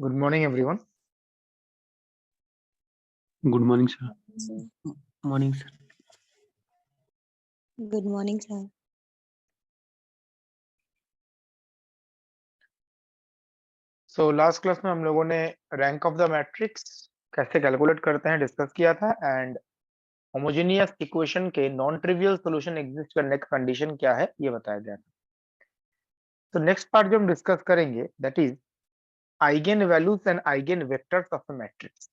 Good morning, everyone. Good morning, sir. Morning, sir. Good morning, sir. So last class में हम लोगों ने rank of the matrix कैसे calculate करते हैं डिस्कस किया था एंड होमोजेनियस इक्वेशन के नॉन ट्रिवियल सॉल्यूशन एग्जिस्ट करने का कंडीशन क्या है ये बताया गया था। तो नेक्स्ट पार्ट जो हम डिस्कस करेंगे that is eigen values and eigen vectors of a matrix.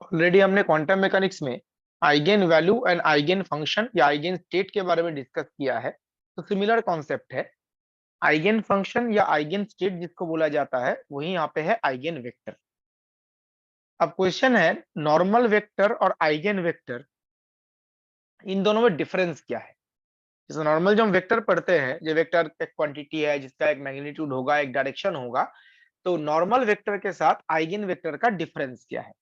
Already हमने क्वांटम मैकेनिक्स में eigen value and eigen function या आइगेन स्टेट के बारे में डिस्कस किया है। तो सिमिलर कॉन्सेप्ट है, आइगेन फंक्शन या आइगेन स्टेट जिसको बोला जाता है वही यहाँ पे है आइगेन वेक्टर। अब क्वेश्चन है नॉर्मल वेक्टर और आइगेन वेक्टर इन दोनों में डिफरेंस क्या है। जैसे नॉर्मल जो हम वेक्टर पढ़ते हैं, जो वेक्टर एक क्वांटिटी है जिसका एक मैग्नीट्यूड होगा, एक डायरेक्शन होगा, तो नॉर्मल वेक्टर के साथ आइगेन वेक्टर का डिफरेंस क्या है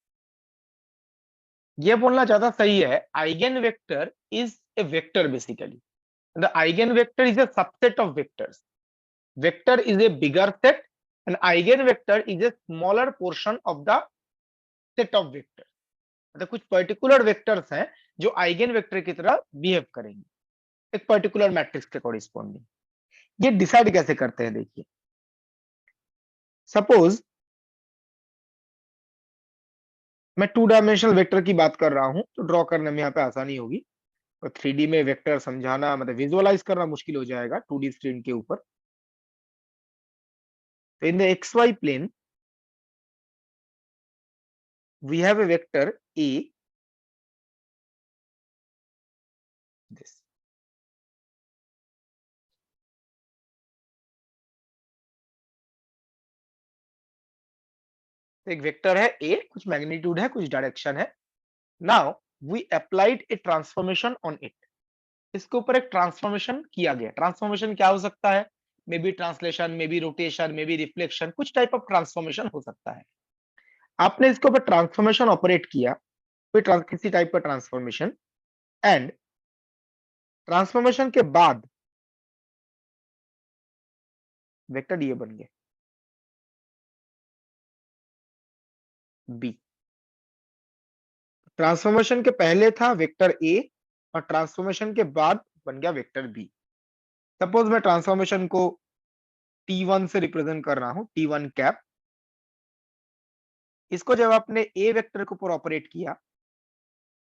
ये बोलना ज्यादा सही है। Eigen vector is a vector basically, the eigen vector is a subset of vectors. Vector is a bigger set and eigenvector is a smaller portion of the set of vectors. मतलब कुछ particular vectors हैं जो eigen vector की तरह behave करेंगे एक particular matrix के corresponding. ये डिसाइड कैसे करते हैं देखिए, सपोज मैं 2 डायमेंशनल वेक्टर की बात कर रहा हूं तो ड्रॉ करने में यहाँ पे आसानी होगी, और 3D में वेक्टर समझाना मतलब विजुअलाइज करना मुश्किल हो जाएगा 2D स्क्रीन के ऊपर। तो in the XY plane we have a vector A, this एक वेक्टर है A, कुछ मैग्नीट्यूड है, कुछ डायरेक्शन है। Now we applied a transformation on it, इसके ऊपर एक ट्रांसफॉर्मेशन किया गया। ट्रांसफॉर्मेशन क्या हो सकता है, may be translation, may be rotation, may be reflection, कुछ टाइप ऑफ ट्रांसफॉर्मेशन हो सकता है। आपने इसके ऊपर ट्रांसफॉर्मेशन ऑपरेट किया, कोई किसी टाइप का ट्रांसफॉर्मेशन, एंड ट्रांसफॉर्मेशन के बाद वेक्टर ये बन गया बी। ट्रांसफॉर्मेशन के पहले था वेक्टर ए और ट्रांसफॉर्मेशन के बाद बन गया वेक्टर बी। सपोज मैं ट्रांसफॉर्मेशन को T1 से रिप्रेजेंट कर रहा हूं, T1 कैप। इसको जब आपने ए वेक्टर के ऊपर ऑपरेट किया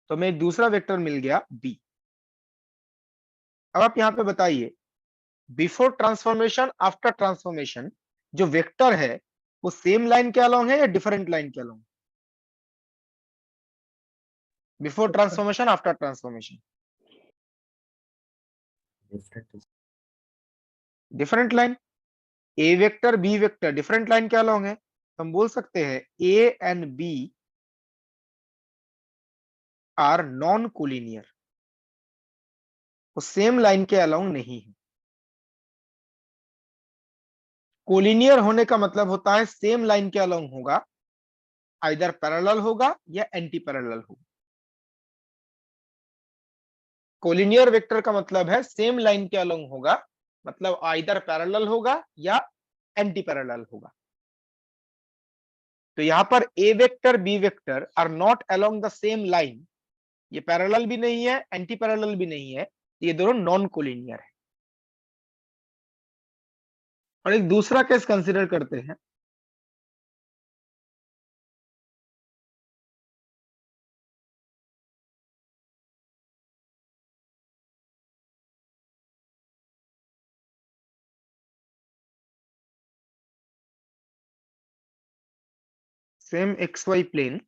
तो हमें एक दूसरा वेक्टर मिल गया बी। अब आप यहां पे बताइए, बिफोर ट्रांसफॉर्मेशन आफ्टर ट्रांसफॉर्मेशन जो वेक्टर है वो सेम लाइन के अलोंग है या डिफरेंट लाइन के along? Before transformation after transformation different line. A vector B vector different line के अलोंग है, तो हम बोल सकते हैं A and B are non collinear, वो सेम लाइन के अलोंग नहीं है। कोलिनियर होने का मतलब होता है सेम लाइन के अलोंग होगा, आइदर पैरेलल होगा या एंटी पैरेलल होगा। कोलिनियर वेक्टर का मतलब है सेम लाइन के अलोंग होगा, मतलब आइदर पैरेलल होगा या एंटी पैरेलल होगा। तो यहां पर A vector B vector are not along the same line, ये पैरेलल भी नहीं है, एंटी पैरेलल भी नहीं है, ये दोनों नॉन कोलिनियर है। और एक दूसरा केस कंसीडर करते हैं, same XY plane,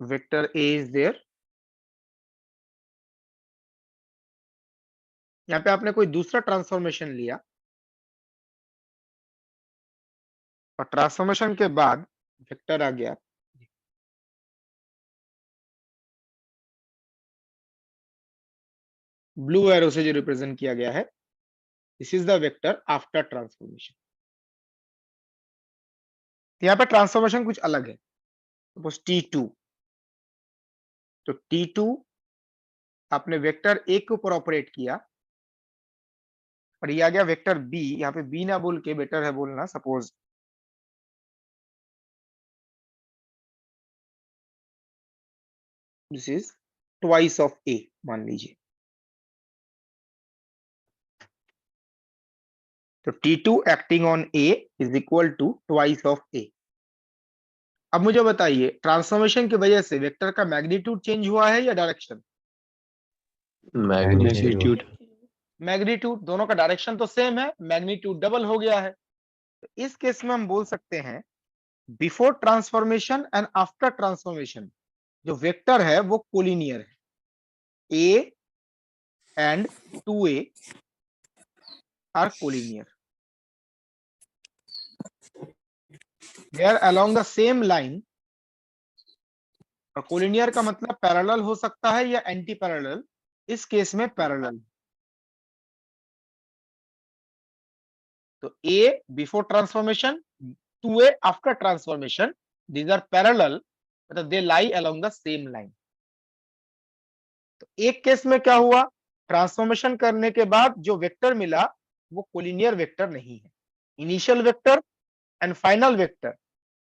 vector A is there. यहाँ पे आपने कोई दूसरा ट्रांसफॉर्मेशन लिया और ट्रांसफॉर्मेशन के बाद वेक्टर आ गया ब्लू एरो से जो रिप्रेजेंट किया गया है, this is the vector after transformation. यहाँ पे ट्रांसफॉर्मेशन कुछ अलग है, सपोज T2, तो T2 आपने वेक्टर ए के ऊपर ऑपरेट किया और ये आ गया वेक्टर बी, यहाँ पे बी ना बोल के बेटर है बोलना, suppose this is twice of A मान लीजिए, तो T2 acting on A is equal to twice of A। अब मुझे बताइए ट्रांसफॉर्मेशन की वजह से वेक्टर का मैग्नीट्यूड चेंज हुआ है या डायरेक्शन? मैग्नीट्यूड। मैग्नीट्यूड, दोनों का डायरेक्शन तो सेम है, मैग्नीट्यूड डबल हो गया है। तो इस केस में हम बोल सकते हैं before transformation and after transformation जो वेक्टर है वो कोलिनियर है। A and 2A are collinear. They are along the same line. और कोलिनियर का मतलब पैरेलल हो सकता है या एंटी पैरेलल, इस केस में पैरेलल। तो A before transformation, 2A after transformation, these are parallel, मतलब they lie along the same line. तो एक केस में क्या हुआ, ट्रांसफॉर्मेशन करने के बाद जो वेक्टर मिला वो कोलिनियर वेक्टर नहीं है। Initial vector and final vector,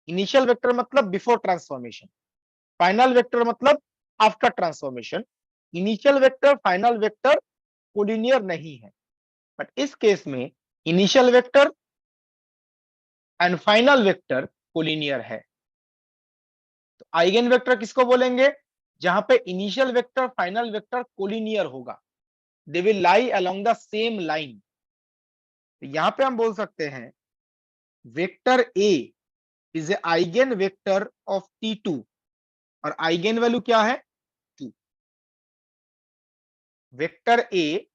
initial vector मतलब बिफोर ट्रांसफॉर्मेशन, फाइनल वेक्टर मतलब after transformation. Initial vector final vector collinear नहीं है, बट इस केस में initial vector and final vector collinear है। तो आइगन वेक्टर किसको बोलेंगे, जहां पे initial vector final vector collinear होगा, they will lie along the same line. तो यहां पे हम बोल सकते हैं vector A is a eigen vector of T2 और आइगन वैल्यू क्या है 2। Vector A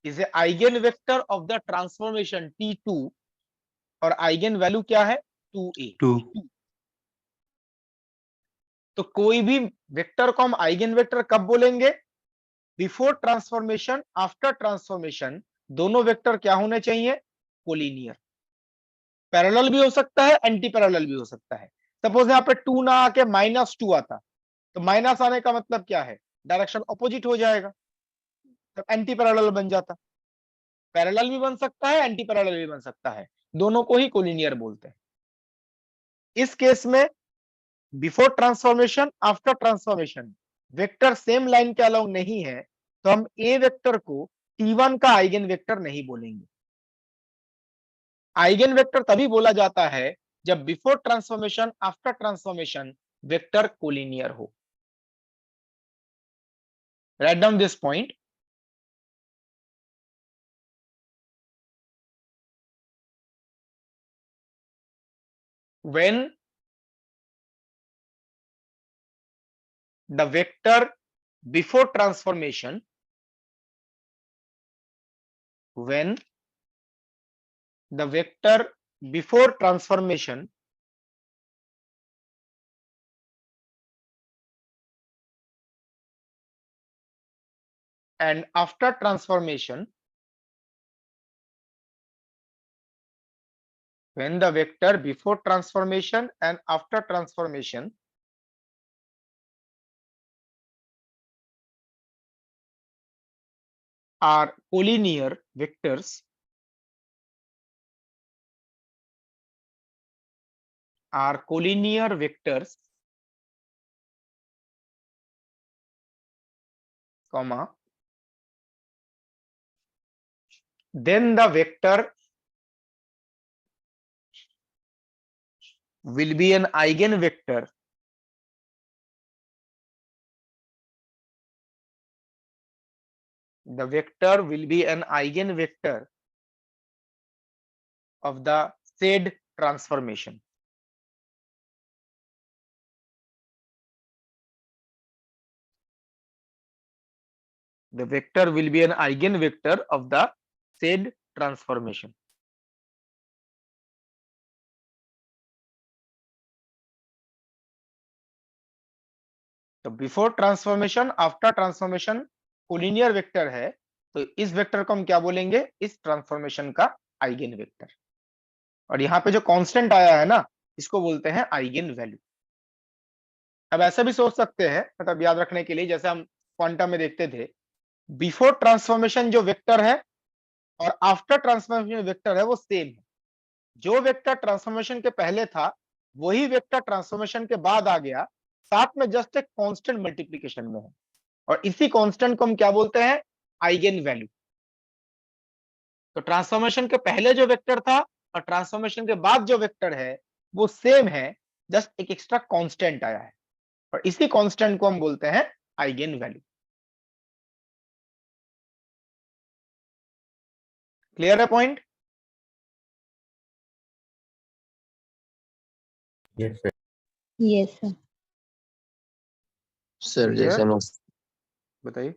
is a eigen vector of the transformation T2 और आइगन वैल्यू क्या है 2A। 2 तो कोई भी वेक्टर को हम आइगन वेक्टर कब बोलेंगे, बिफोर ट्रांसफॉर्मेशन आफ्टर ट्रांसफॉर्मेशन दोनों वेक्टर क्या होने चाहिए, कोलिनियर। पैरेलल भी हो सकता है, एंटी पैरेलल भी हो सकता है। सपोज यहाँ पे 2 ना आके -2 आता, तो माइनस आने का मतलब क्या है, डायरेक्शन ऑपोजिट हो जाएगा, तो एंटी पैरेलल बन जाता। पैरेलल भी बन सकता है, एंटी पैरेलल भी बन सकता है, दोनों को ही कोलिनियर बोलते हैं। इस केस में before transformation after transformation vector same line के अलोंग नहीं है, तो हम ए वेक्टर को T1 का आइगन वेक्टर नहीं बोलेंगे। आइगन वेक्टर तभी बोला जाता है जब before transformation after transformation vector collinear हो। Right down this point. When the vector before transformation, when the vector before transformation and after transformation, when the vector before transformation and after transformation are collinear vectors, comma, then the vector will be an eigenvector the vector will be an eigenvector of the said transformation. The vector will be an eigenvector of the said transformation. तो before transformation after transformation collinear vector है, तो इस vector को हम क्या बोलेंगे, इस transformation का आइगन वेक्टर। और यहाँ पे जो कांस्टेंट आया है ना, इसको बोलते हैं आइगन वैल्यू। अब ऐसा भी सोच सकते हैं, मतलब याद रखने के लिए, जैसे हम क्वांटम में देखते थे, बिफोर ट्रांसफॉर्मेशन जो वेक्टर है और आफ्टर ट्रांसफॉर्मेशन वेक्टर है वो सेम है। जो वेक्टर ट्रांसफॉर्मेशन के पहले था वही वेक्टर ट्रांसफॉर्मेशन के बाद आ गया, साथ में जस्ट एक कांस्टेंट मल्टीप्लिकेशन में है, और इसी कांस्टेंट को हम क्या बोलते हैं? Eigen value. तो ट्रांसफॉर्मेशन के पहले जो वेक्टर था और ट्रांसफॉर्मेशन के बाद जो वेक्टर है वो सेम है, जस्ट एक एक्स्ट्रा कांस्टेंट आया है, और इसी कांस्टेंट को हम बोलते हैं आइगेन वैल्यू। क्लियर है point? Yes sir. Yes sir. Sir जैसे हम लोग बताइए।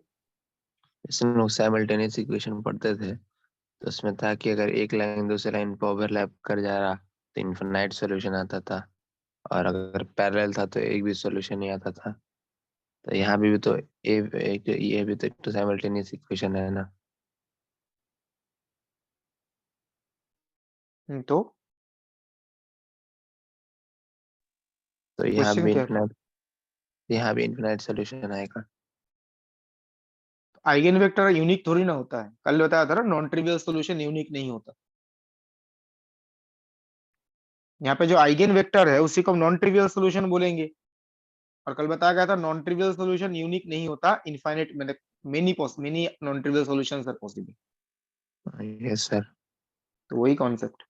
साइमल्टेनियस इक्वेशन पढ़ते थे तो उसमें था कि अगर एक लाइन दूसरे लाइन पर ओवरलैप कर जा रहा तो इनफिनाइट सॉल्यूशन आता था, और अगर पैरेलल था तो एक भी सॉल्यूशन नहीं आता था। तो यहाँ भी तो ये भी तो साइमल्टेनियस इक्वेशन है ना। तो यहाँ क्वेश्चन भी क्या है? इनफिनाइट सॉल्यूशन आएगा। आइगेन वेक्टर यूनिक थोड़ी ना होता है, कल बताया था ना, नॉन ट्रिवियल सॉल्यूशन यूनिक नहीं होता। यहाँ पे जो आइगेन वेक्टर है उसी को हम नॉन ट्रिवियल सॉल्यूशन बोलेंगे, और कल बताया गया था नॉन ट्रिवियल सॉल्यूशन यूनिक नहीं होता, इनफाइनाइट मतलब many non trivial solutions are possible. Yes sir. तो वही कॉन्सेप्ट।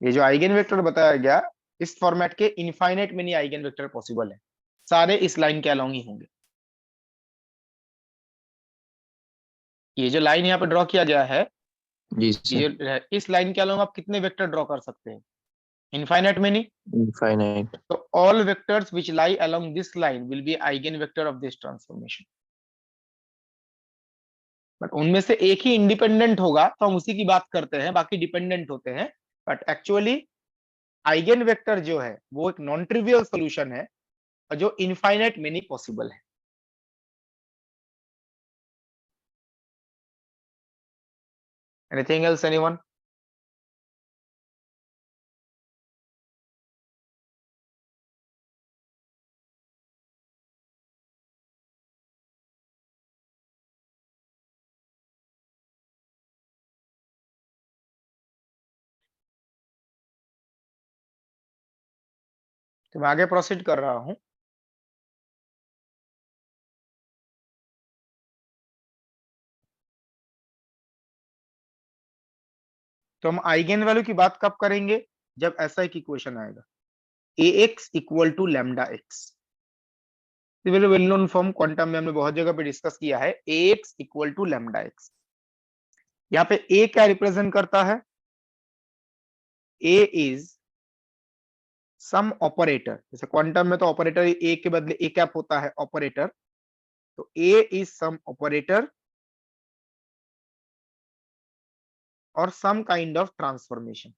ये जो आइगेन वेक्टर बताया गया, इस फॉर्मेट के infinite many eigen vector possible है, सारे इस लाइन के अलोंग ही होंगे। ये जो लाइन यहाँ पे ड्रॉ किया गया है, जी सर। ये इस लाइन के अलोंग आप कितने वेक्टर ड्रॉ कर सकते हैं? Infinite many. Infinite. So all vectors which lie along this line will be eigenvector of this transformation. But उनमें से एक ही इंडिपेंडेंट होगा तो हम उसी की बात करते हैं, बाकी डिपेंडेंट होते हैं। बट एक्चुअली आइगेन वेक्टर जो है वो एक नॉन ट्रिवियल सॉल्यूशन है, और जो इनफाइनाइट मेनी पॉसिबल है। Anything else anyone? तो मैं आगे प्रोसीड कर रहा हूं। तो हम आइगेन वैल्यू की बात कब करेंगे? जब ऐसा एक इक्वेशन आएगा, ax equal to lambda x. Well known form, quantum में हमने बहुत जगह पे डिस्कस किया है, ax equal to lambda x. यहाँ पे a क्या रिप्रेजेंट करता है? a is some operator. जैसे क्वांटम में तो ऑपरेटर ए के बदले ए कैप होता है, ऑपरेटर। तो ए इज सम ऑपरेटर और some kind of transformation.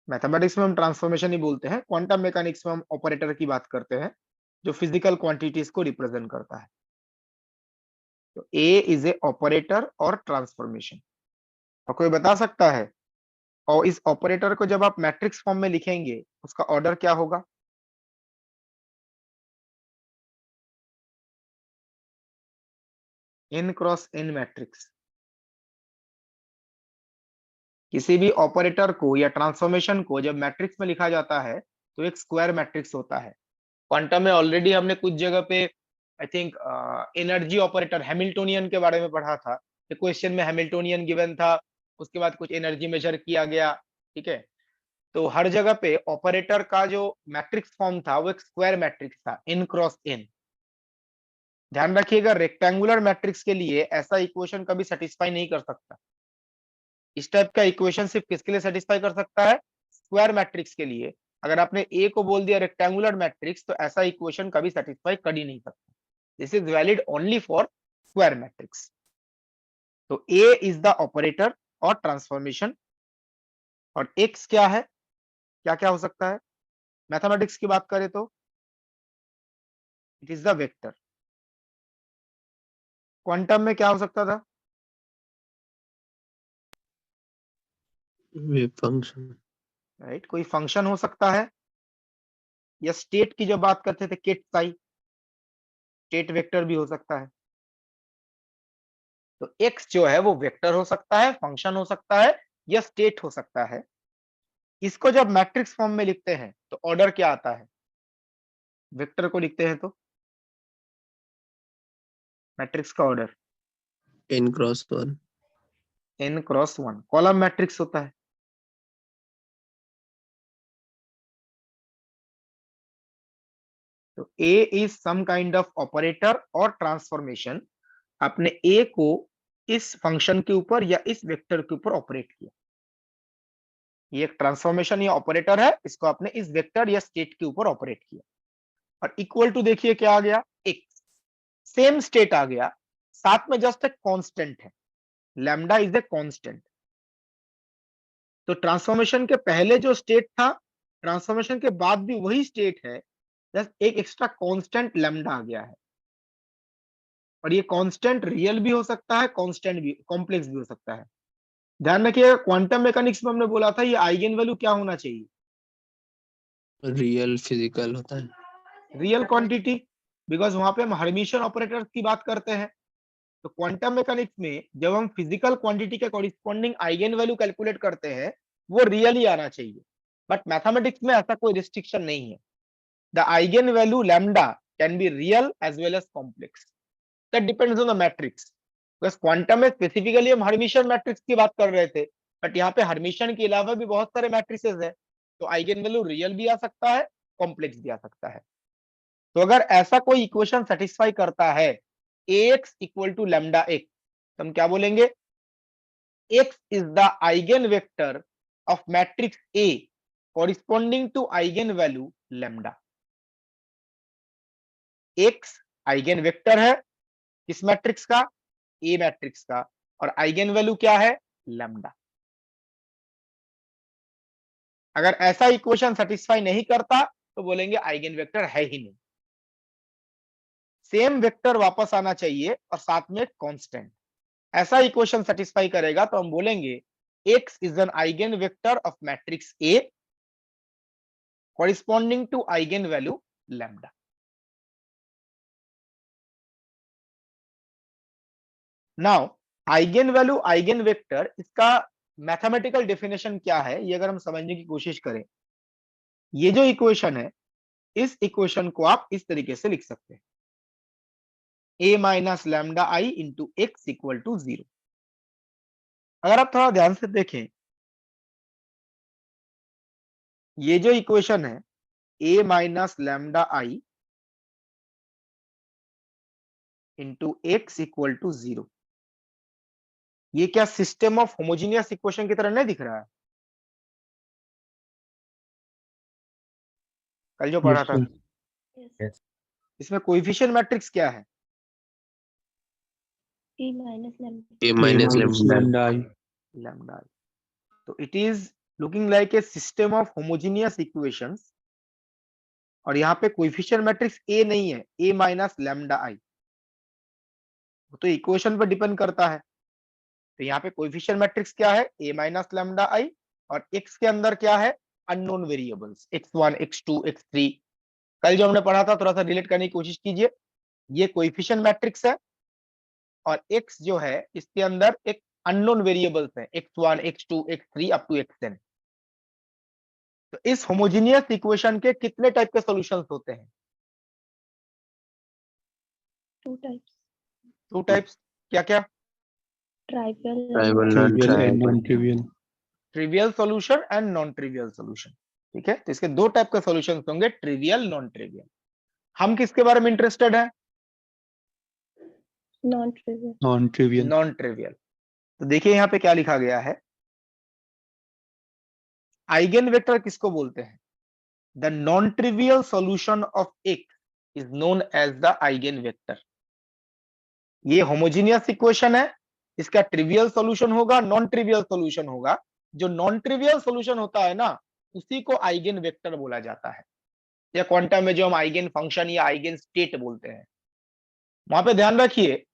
Mathematics में हम ट्रांसफॉर्मेशन ही बोलते हैं, क्वांटम मैकेनिक्स में हम ऑपरेटर की बात करते हैं, जो फिजिकल क्वांटिटीज को रिप्रेजेंट करता है। तो ए इज ए ऑपरेटर और ट्रांसफॉर्मेशन। और कोई बता सकता है, और इस ऑपरेटर को जब आप मैट्रिक्स फॉर्म में लिखेंगे उसका ऑर्डर क्या होगा? n cross n matrix. किसी भी ऑपरेटर को या ट्रांसफॉर्मेशन को जब मैट्रिक्स में लिखा जाता है तो एक स्क्वायर मैट्रिक्स होता है। क्वांटम में ऑलरेडी हमने कुछ जगह पे I think energy operator Hamiltonian के बारे में पढ़ा था। क्वेश्चन में हैमिल्टोनियन गिवन था, उसके बाद कुछ एनर्जी मेजर किया गया, ठीक है। तो हर जगह पे ऑपरेटर का जो मैट्रिक्स फॉर्म था वो एक स्क्वायर मैट्रिक्स था, n क्रॉस n। ध्यान रखिएगा, रेक्टेंगुलर मैट्रिक्स के लिए ऐसा इक्वेशन कभी सेटिस्फाई नहीं कर सकता। इस टाइप का इक्वेशन सिर्फ किसके लिए सेटिस्फाई कर सकता है? स्क्वायर मैट्रिक्स के लिए। अगर आपने ए को बोल दिया रेक्टेंगुलर मैट्रिक्स तो ऐसा इक्वेशन कभी सेटिस्फाई कर ही नहीं सकता। This is valid only for square matrix. तो ए इज द ऑपरेटर और ट्रांसफॉर्मेशन, और एक्स क्या है? क्या क्या हो सकता है? मैथमेटिक्स की बात करें तो it is the vector. Quantum में क्या हो सकता था? Wave function. राइट, कोई फंक्शन हो सकता है, या स्टेट की जब बात करते थे केट साई, स्टेट वेक्टर भी हो सकता है। तो x जो है वो वेक्टर हो सकता है, फंक्शन हो सकता है, या स्टेट हो सकता है। इसको जब मैट्रिक्स फॉर्म में लिखते हैं तो ऑर्डर क्या आता है? वेक्टर को लिखते हैं तो मैट्रिक्स का order n cross 1। n cross 1 column matrix होता है। तो A is some kind of operator और ट्रांसफॉर्मेशन। आपने A को इस फंक्शन के ऊपर या इस वेक्टर के ऊपर ऑपरेट किया। ये एक ट्रांसफॉर्मेशन या ऑपरेटर है, इसको आपने इस वेक्टर या स्टेट के ऊपर ऑपरेट किया। और इक्वल टू देखिए क्या आ गया, एक सेम स्टेट आ गया, साथ में जस्ट एक कांस्टेंट है, लैम्डा इज ए कांस्टेंट। तो ट्रांसफॉर्मेशन के पहले जो स्टेट था, ट्रांसफॉर्मेशन के बाद भी वही स्टेट है, जस्ट एक एक्स्ट्रा कांस्टेंट लैम्डा आ गया है। और ये कांस्टेंट रियल भी हो सकता है, कांस्टेंट भी, कॉम्प्लेक्स भी हो सकता है। ध्यान रखिएगा, क्वांटम मैकेनिक्स में हमने बोला था ये आइगन वैल्यू क्या होना चाहिए? रियल फिजिकल होता है। रियल क्वांटिटी, बिकॉज वहां पे हम हर्मिशन ऑपरेटर्स की बात करते हैं। तो क्वांटम मैकेनिक्स में जब हम फिजिकल क्वांटिटी के कॉरिस्पॉन्डिंग आइगन वैल्यू कैलकुलेट करते हैं, वो रियल ही आना चाहिए। बट मैथमेटिक्स में ऐसा कोई रिस्ट्रिक्शन नहीं है। The eigenvalue lambda can be real as well as complex, that depends on the matrix. Because quantum में स्पेसिफिकली हम हर्मिशन मैट्रिक्स की बात कर रहे थे, बट यहाँ पे हर्मिशन के अलावा भी बहुत सारे मैट्रिसेस है। तो आइगन वैल्यू रियल भी आ सकता है, कॉम्प्लेक्स भी आ सकता है। तो अगर ऐसा कोई इक्वेशन सेटिस्फाई करता है ax equal to lambda x, तो हम क्या बोलेंगे? x is the eigenvector of matrix A corresponding to eigenvalue lambda. x eigenvector है किस मैट्रिक्स का? A मैट्रिक्स का। और आइगन वैल्यू क्या है? लैम्डा। अगर ऐसा इक्वेशन सेटिस्फाई नहीं करता तो बोलेंगे आइगन वेक्टर है ही नहीं। सेम वेक्टर वापस आना चाहिए और साथ में कांस्टेंट। ऐसा इक्वेशन सेटिस्फाई करेगा तो हम बोलेंगे x is an eigen vector of matrix A corresponding to eigen value lambda. Now eigen value eigen vector, इसका मैथमेटिकल डेफिनेशन क्या है ये अगर हम समझने की कोशिश करें, ये जो इक्वेशन है, इस इक्वेशन को आप इस तरीके से लिख सकते हैं, a minus lambda I into x equal to 0। अगर आप थोड़ा ध्यान से देखें, ये जो इक्वेशन है a minus lambda I into x equal to 0, ये क्या सिस्टम ऑफ होमोजीनियस इक्वेशन की तरह नहीं दिख रहा है? कल जो पढ़ा Yes, था, sir. इसमें कोएफिशिएंट मैट्रिक्स क्या है? a A minus minus lambda. lambda I. Lambda. तो it is looking like a system of homogeneous equations. और यहाँ पे कोएफिशिएंट मैट्रिक्स ए नहीं है, ए माइनस लैम्डा आई, वो तो इक्वेशन पर डिपेंड करता है। तो यहाँ पे कोएफिशिएंट मैट्रिक्स क्या है? ए माइनस लैम्डा आई। और एक्स के अंदर क्या है? Unknown variables x1 x2 x3। कल जो हमने पढ़ा था थोड़ा सा रिलेट करने की कोशिश कीजिए। ये कोएफिशिएंट मैट्रिक्स है और x जो है इसके अंदर एक अननोन वेरिएबल्स है, x1 x2 x3 up to xn। तो इस होमोजीनियस इक्वेशन के कितने टाइप के सॉल्यूशंस होते हैं? Two types. क्या क्या? Trivial non Trivial and trivial. non-trivial. Trivial solution and non trivial solution. ठीक है, तो इसके दो टाइप के सॉल्यूशंस होंगे, ट्रिवियल नॉन ट्रिवियल। हम किसके बारे में इंटरेस्टेड है? Non-trivial. Non trivial. तो देखिए यहाँ पे क्या लिखा गया है, आइगन वेक्टर किसको बोलते हैं? The non trivial solution of x is known as the eigenvector. ये होमोजीनियस इक्वेशन है, इसका ट्रिवियल सॉल्यूशन होगा, नॉन ट्रिवियल सॉल्यूशन होगा। जो नॉन ट्रिवियल सॉल्यूशन होता है ना, उसी को आइगन वेक्टर बोला जाता है, या क्वांटम में जो हम आइगन फंक्शन या आइगन स्टेट बोलते हैं। वहां पे ध्यान रखिए,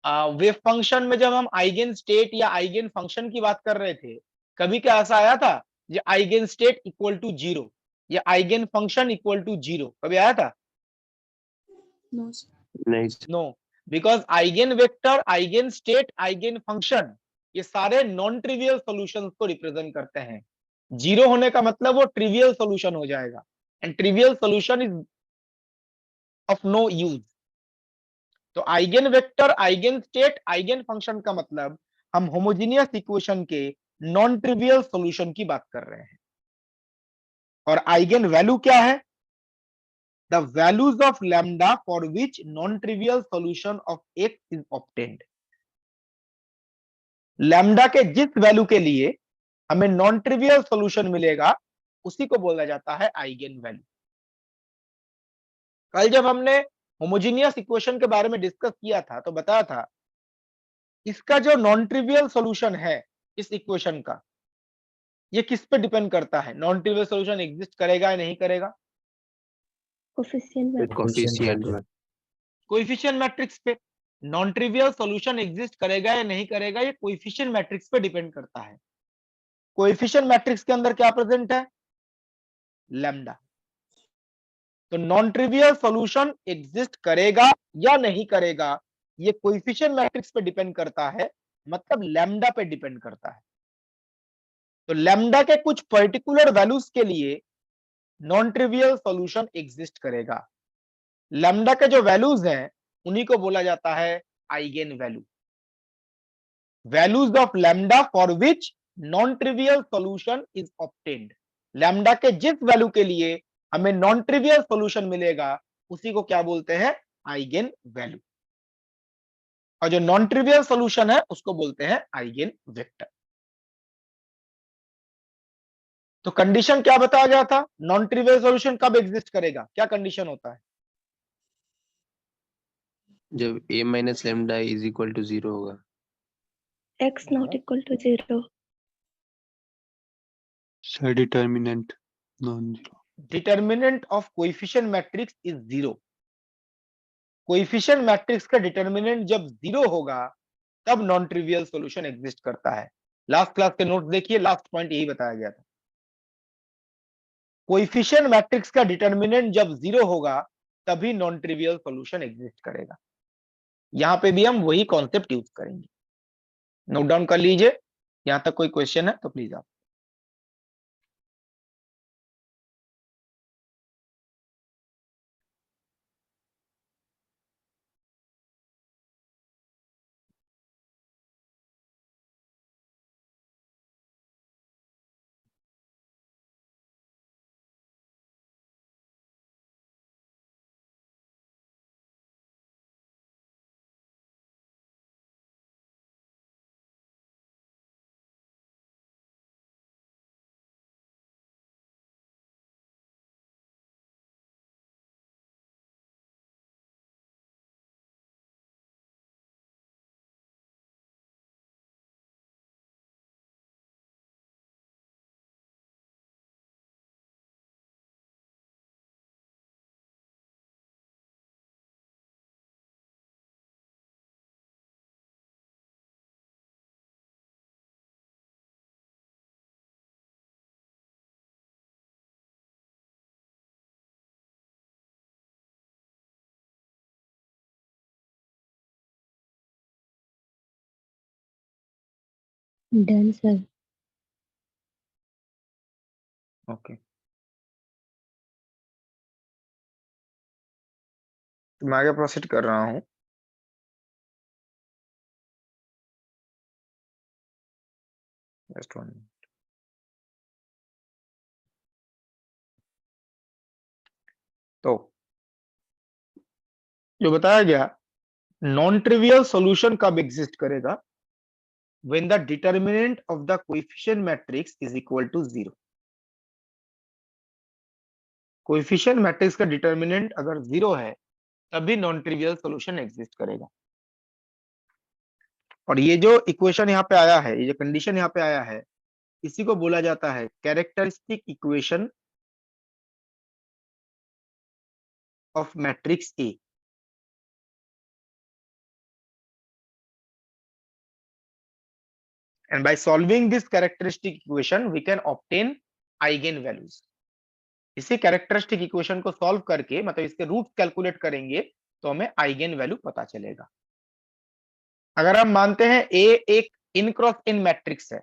वेव फंक्शन में जब हम आइगन स्टेट या आइगन फंक्शन की बात कर रहे थे, कभी क्या ऐसा आया था ये आइगन स्टेट इक्वल टू 0 या आइगन फंक्शन इक्वल टू 0? कभी आया था? नहीं no, because eigen vector, eigen state, eigen function ये सारे नॉन ट्रिवियल सॉल्यूशंस को रिप्रेजेंट करते हैं। जीरो होने का मतलब वो ट्रिवियल सॉल्यूशन हो जाएगा, and trivial solution is of no use. तो eigen vector, eigen state, eigen function का मतलब हम होमोजेनियस इक्वेशन के नॉन ट्रिवियल सॉल्यूशन की बात कर रहे हैं। और आइगेन वैल्यू क्या है? The values of lambda for which non trivial solution of x is obtained. Lambda के जिस वैल्यू के लिए हमें नॉन ट्रिवियल सॉल्यूशन मिलेगा उसी को बोला जाता है आइगेन वैल्यू। कल जब हमने होमोजेनियस इक्वेशन के बारे में डिस्कस किया था तो बताया था इसका जो नॉन ट्रिवियल सॉल्यूशन है इस इक्वेशन का, ये किस पे डिपेंड करता है? नॉन ट्रिवियल सॉल्यूशन एग्जिस्ट करेगा या नहीं करेगा? Coefficient matrix. कोफिशिएंट में कोएफिशिएंट मैट्रिक्स पे। नॉन ट्रिवियल सॉल्यूशन एग्जिस्ट करेगा या नहीं करेगा ये कोएफिशिएंट मैट्रिक्स पे डिपेंड करता है। कोएफिशिएंट मैट्रिक्स के अंदर क्या प्रेजेंट है? लैम्डा। तो नॉन ट्रिवियल सॉल्यूशन एग्जिस्ट करेगा या नहीं करेगा ये कोएफिशिएंट मैट्रिक्स पे डिपेंड करता है, मतलब लैम्डा पे डिपेंड करता है। तो लैम्डा के कुछ पर्टिकुलर वैल्यूज के लिए नॉन ट्रिवियल सॉल्यूशन एग्जिस्ट करेगा। लैम्डा के जो वैल्यूज हैं उन्हीं को बोला जाता है eigen value. Values of lambda for which non trivial solution is obtained. Lambda के जिस वैल्यू के लिए हमें नॉन ट्रिवियल सॉल्यूशन मिलेगा उसी को क्या बोलते हैं? Eigen value. और जो नॉन ट्रिवियल सॉल्यूशन है उसको बोलते हैं आइगेन वेक्टर। तो कंडीशन क्या बताया गया था? नॉन ट्रिवियल सॉल्यूशन कब एग्जिस्ट करेगा? क्या कंडीशन होता है? जब a minus lambda is equal to 0 होगा। X not equal to 0. Determinant non zero. Determinant of coefficient matrix is 0। Coefficient matrix का डिटर्मिनेंट जब 0 होगा तब नॉन ट्रिवियल सॉल्यूशन एग्जिस्ट करता है। लास्ट क्लास के नोट देखिए, लास्ट पॉइंट यही बताया गया था। कोएफिशिएंट मैट्रिक्स का डिटर्मिनेंट जब 0 होगा तभी नॉन ट्रिवियल सॉल्यूशन एग्जिस्ट करेगा। यहां पे भी हम वही कॉन्सेप्ट यूज करेंगे। नोट डाउन कर लीजिए। यहां तक कोई क्वेश्चन है तो प्लीज आप। Done, sir. ओके, तो मैं आगे प्रोसीड कर रहा हूं। Just one. तो जो बताया गया नॉन ट्रिवियल सॉल्यूशन कब एग्जिस्ट करेगा? when the determinant of the coefficient matrix is equal to 0। Coefficient matrix का डिटर्मिनेंट अगर 0 है तभी नॉन ट्रिवियल सॉल्यूशन एग्जिस्ट करेगा। और ये जो इक्वेशन यहाँ पे आया है, ये जो कंडीशन यहाँ पे आया है, इसी को बोला जाता है characteristic equation of matrix A. and by solving this characteristic equation we can obtain eigen values। इसी कैरेक्टरिस्टिक इक्वेशन को सॉल्व करके, मतलब इसके रूट कैलकुलेट करेंगे तो हमें आइगेन वैल्यू पता चलेगा। अगर हम मानते हैं ए एक इन क्रॉस इन मैट्रिक्स है,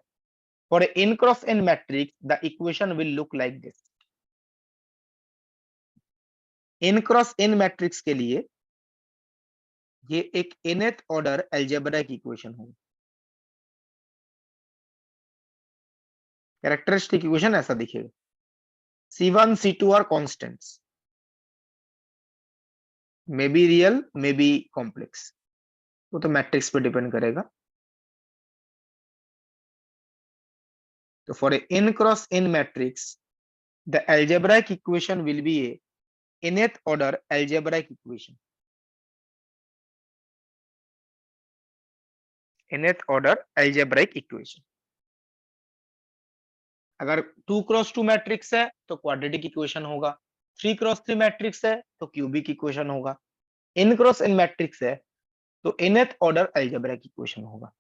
for n cross n matrix the equation will look like this. N cross n matrix के लिए ये एक nth ऑर्डर अलजेब्रिक इक्वेशन होगी। कैरेक्टरिस्टिक इक्वेशन ऐसा दिखेगा, C1 C2 are constants, may be real may be complex, वो तो matrix पे डिपेंड करेगा। तो for n cross n matrix the algebraic equation will be a nth order algebraic equation, nth order algebraic equation. अगर 2 cross 2 matrix है तो quadratic equation होगा, 3 cross 3 matrix है तो क्यूबिक इक्वेशन होगा, n क्रॉस n मैट्रिक्स है तो nth order algebraic equation होगा।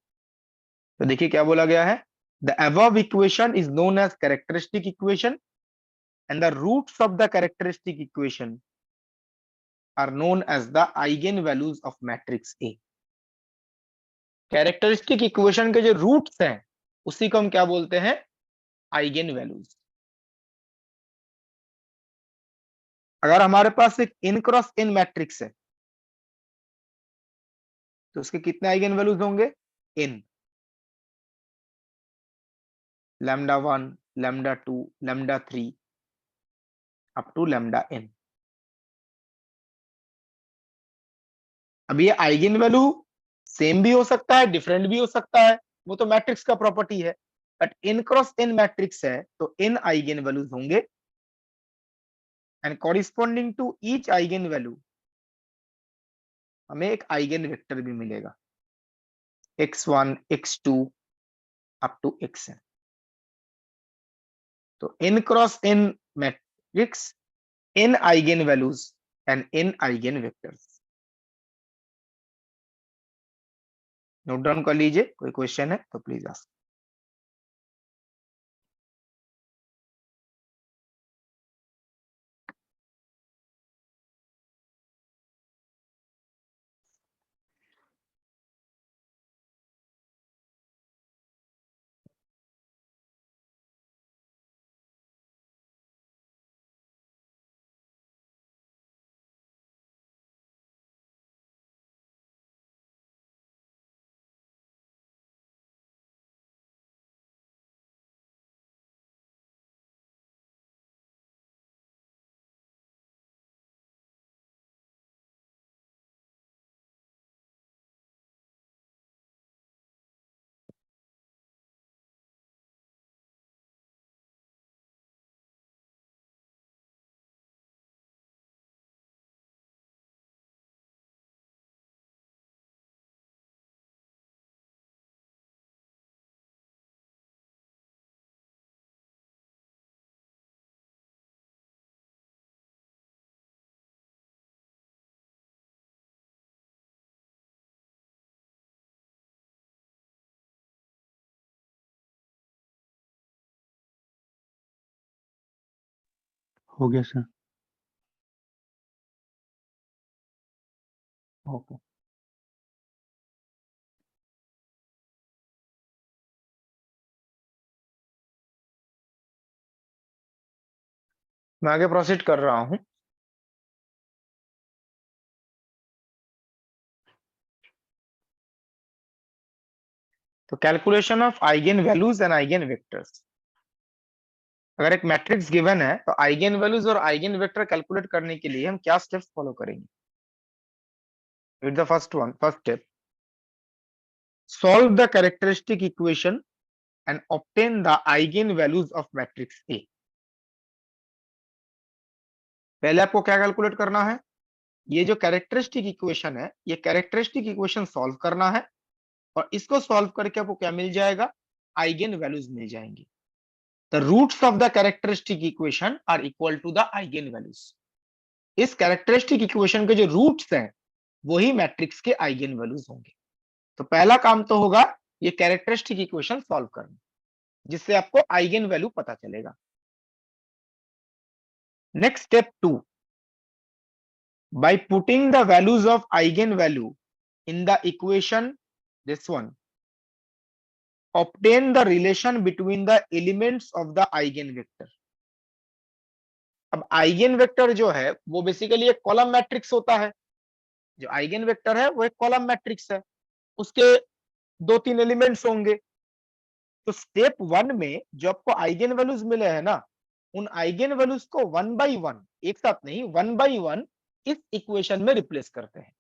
तो देखिए क्या बोला गया है, the above equation is known as characteristic equation and the roots of the characteristic equation are known as the eigenvalues of matrix A। Characteristic equation के जो रूट्स हैं उसी को हम क्या बोलते हैं, आइगेन वैल्यूज। अगर हमारे पास एक इन क्रॉस इन मैट्रिक्स है तो उसके कितने आइगेन वैल्यूज होंगे, n, lambda 1 lambda 2 lambda 3 up to lambda n। अब ये आइगेन वैल्यू सेम भी हो सकता है डिफरेंट भी हो सकता है, वो तो मैट्रिक्स का प्रॉपर्टी है, but n cross n matrix है तो इन आइगेन वैल्यूज होंगे and corresponding to each eigenvalue हमें एक आइगेन वेक्टर भी मिलेगा, x1 x2 up to xn। तो n cross n matrix n eigen values and n eigen vectors. Note down कर लीजिए, कोई क्वेश्चन है तो प्लीज आस्क। हो गया सर। ओके, मैं आगे प्रोसीड कर रहा हूं। तो calculation of eigen values and eigen vectors. अगर एक मैट्रिक्स गिवन है तो आइगेन वैल्यूज और आइगेन वेक्टर कैलकुलेट करने के लिए हम क्या स्टेप्स फॉलो करेंगे। Read the first one, first step. Solve the characteristic equation and obtain the eigenvalues of matrix A। पहले आपको क्या कैलकुलेट करना है, ये जो कैरेक्टरिस्टिक इक्वेशन है ये कैरेक्टरिस्टिक इक्वेशन सॉल्व करना है और इसको सॉल्व करके आपको क्या मिल जाएगा, आइगेन वैल्यूज मिल जाएंगी। The roots of the characteristic equation are equal to the eigenvalues. इस कैरेक्टरिस्टिक इक्वेशन के जो रूट्स हैं वही मैट्रिक्स के आइगेन वैल्यूज होंगे। तो पहला काम तो होगा ये कैरेक्टरिस्टिक इक्वेशन सॉल्व करना, जिससे आपको आइगेन वैल्यू पता चलेगा। Next step 2, by putting the values of eigenvalue in the equation, this one, obtain the relation between the elements of the eigenvector. अब eigenvector जो है वो बेसिकली एक कॉलम मैट्रिक्स होता है। जो eigenvector है वो एक कॉलम मैट्रिक्स है, उसके 2-3 एलिमेंट्स होंगे। तो स्टेप 1 में जो आपको आइगन वैल्यूज मिले हैं ना, उन आइगन वैल्यूज को 1 बाई 1, एक साथ नहीं, 1 बाई 1 इस इक्वेशन में रिप्लेस करते हैं।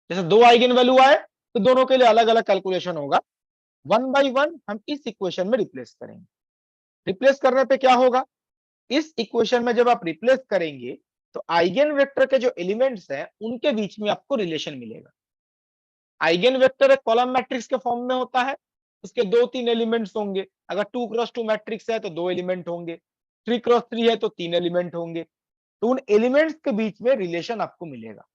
जैसे 2 आइगन वैल्यू आए तो दोनों के लिए अलग अलग कैलकुलेशन होगा। 1 बाई 1 हम इस इक्वेशन में रिप्लेस करेंगे। रिप्लेस करने पे क्या होगा, इस इक्वेशन में जब आप रिप्लेस करेंगे तो आइगन वेक्टर के जो एलिमेंट्स हैं उनके बीच में आपको रिलेशन मिलेगा। आइगन वेक्टर एक कॉलम मैट्रिक्स के फॉर्म में होता है, उसके 2-3 एलिमेंट्स होंगे। अगर 2x2 मैट्रिक्स है तो 2 एलिमेंट होंगे, 3x3 है तो 3 एलिमेंट होंगे। तो उन एलिमेंट्स के बीच में रिलेशन आपको मिलेगा।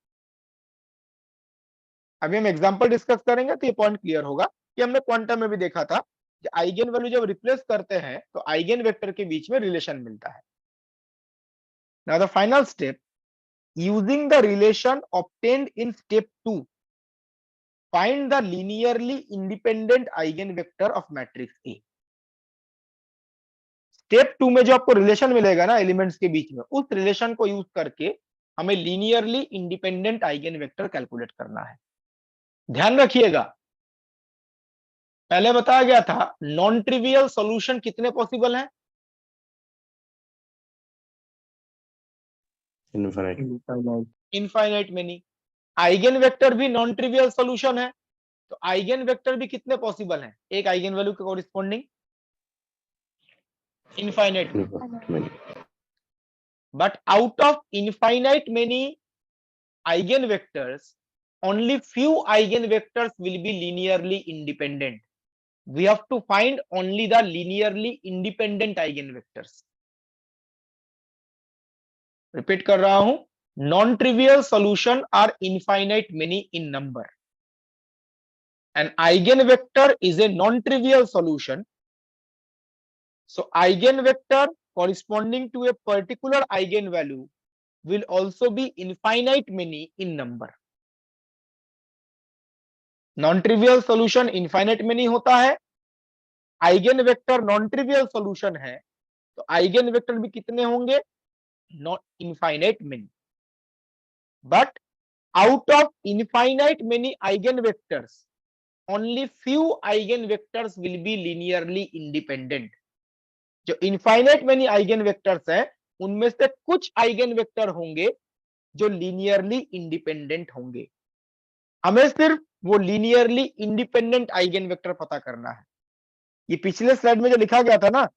अभी हम एग्जांपल डिस्कस करेंगे तो ये पॉइंट क्लियर होगा कि हमने क्वांटम में भी देखा था कि आइगन वैल्यू जब रिप्लेस करते हैं तो आइगन वेक्टर के बीच में रिलेशन मिलता है। Now the final step, using the relation obtained in step 2, find the linearly independent eigenvector of matrix A. Step 2 में जो आपको रिलेशन मिलेगा ना एलिमेंट्स के बीच में, उस रिलेशन को यूज करके हमें linearly independent eigen vector calculate करना है। ध्यान रखिएगा, पहले बताया गया था नॉन ट्रिवियल सॉल्यूशन कितने पॉसिबल हैं? Infinite many. आइगन वेक्टर भी नॉन ट्रिवियल सॉल्यूशन है, तो आइगन वेक्टर भी कितने पॉसिबल हैं एक आइगन वैल्यू के कोरिस्पोंडिंग? Infinite. But out of infinite many eigenvectors, only few eigenvectors will be linearly independent. We have to find only the linearly independent eigenvectors. Repeat कर रहा हूं, non-trivial solution are infinite many in number. An eigenvector is a non-trivial solution. So eigenvector corresponding to a particular eigenvalue will also be infinite many in number. Non trivial solution infinite में नहीं होता है, eigen vector non trivial solution है, तो eigen vector भी कितने होंगे? Not infinite many. But out of infinite many eigen vectors, only few eigen vectors will be linearly independent. जो इनफाइनाइट मेनी आइगन वेक्टर्स हैं उनमें से कुछ आइगन वेक्टर होंगे जो लीनियरली इंडिपेंडेंट होंगे। हमें सिर्फ वो लीनियरली इंडिपेंडेंट आइगन वेक्टर पता करना है। ये पिछले स्लाइड में जो लिखा गया था ना,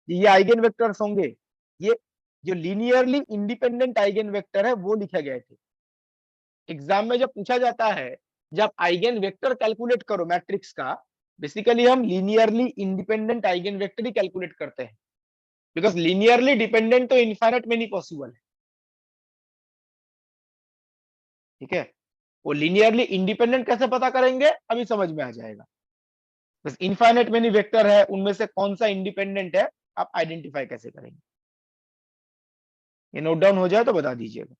ये आइगन वेक्टर्स होंगे, ये जो लीनियरली इंडिपेंडेंट आइगन वेक्टर है वो लिखे गए थे। एग्जाम में जब पूछा जाता है जब आइगन वेक्टर कैलकुलेट करो मैट्रिक्स का, बेसिकली हम लीनियरली इंडिपेंडेंट आइगन वेक्टर ही कैलकुलेट करते हैं, बिकॉज लीनियरली डिपेंडेंट तो इनफाइनाइट में नहीं पॉसिबल है। ठीक है, वो लीनियरली इंडिपेंडेंट कैसे पता करेंगे अभी समझ में आ जाएगा। बस इनफाइनाइट मेनी वेक्टर है, उनमें से कौन सा इंडिपेंडेंट है आप आइडेंटिफाई कैसे करेंगे? ये नोट डाउन हो जाए तो बता दीजिएगा।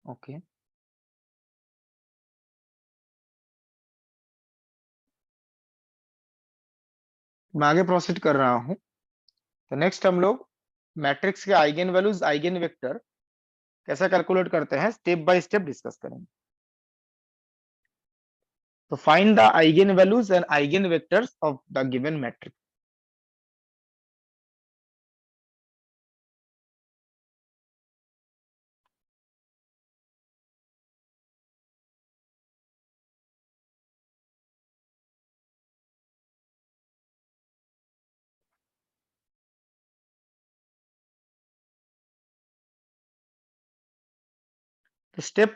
ओके, मैं आगे प्रोसीड कर रहा हूं। तो नेक्स्ट हम लोग मैट्रिक्स के आइगन वैल्यूज आइगन वेक्टर कैसे कैलकुलेट करते हैं स्टेप बाय स्टेप डिस्कस करेंगे। तो find the eigenvalues and eigenvectors of the given matrix. तो स्टेप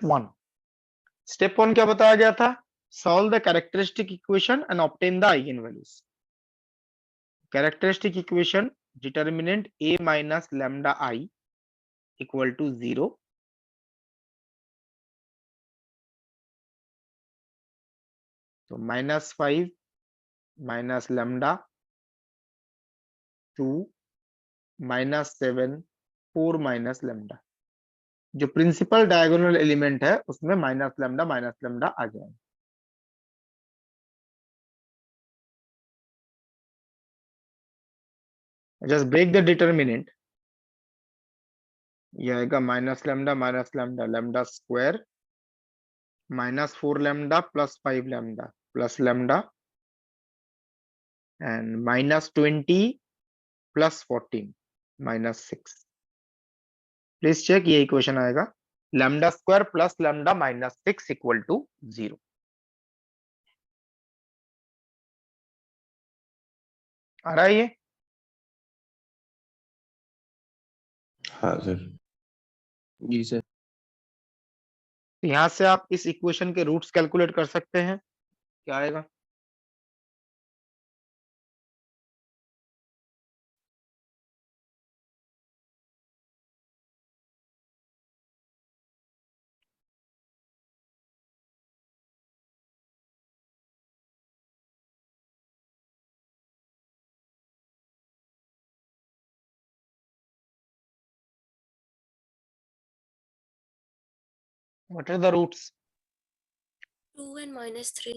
वन क्या बताया गया था? Solve the characteristic equation and obtain the eigenvalues. Characteristic equation, determinant a minus lambda i equal to 0, तो -5 minus lambda 2 -7 4 minus lambda, जो principal diagonal element है उसमें minus lambda आ जाएगा। जस्ट ब्रेक द डिटर्मिनेंट, ये आएगा -λ lambda square -4 lambda plus 5 lambda plus lambda and -20 plus 14 -6। Please check, ये equation आएगा lambda square plus lambda -6 equal to 0। आ रहा है ये? हाँ सर। जी सर। तो यहां से आप इस इक्वेशन के रूट्स कैलकुलेट कर सकते हैं। क्या आएगा? What are the roots? 2 and -3.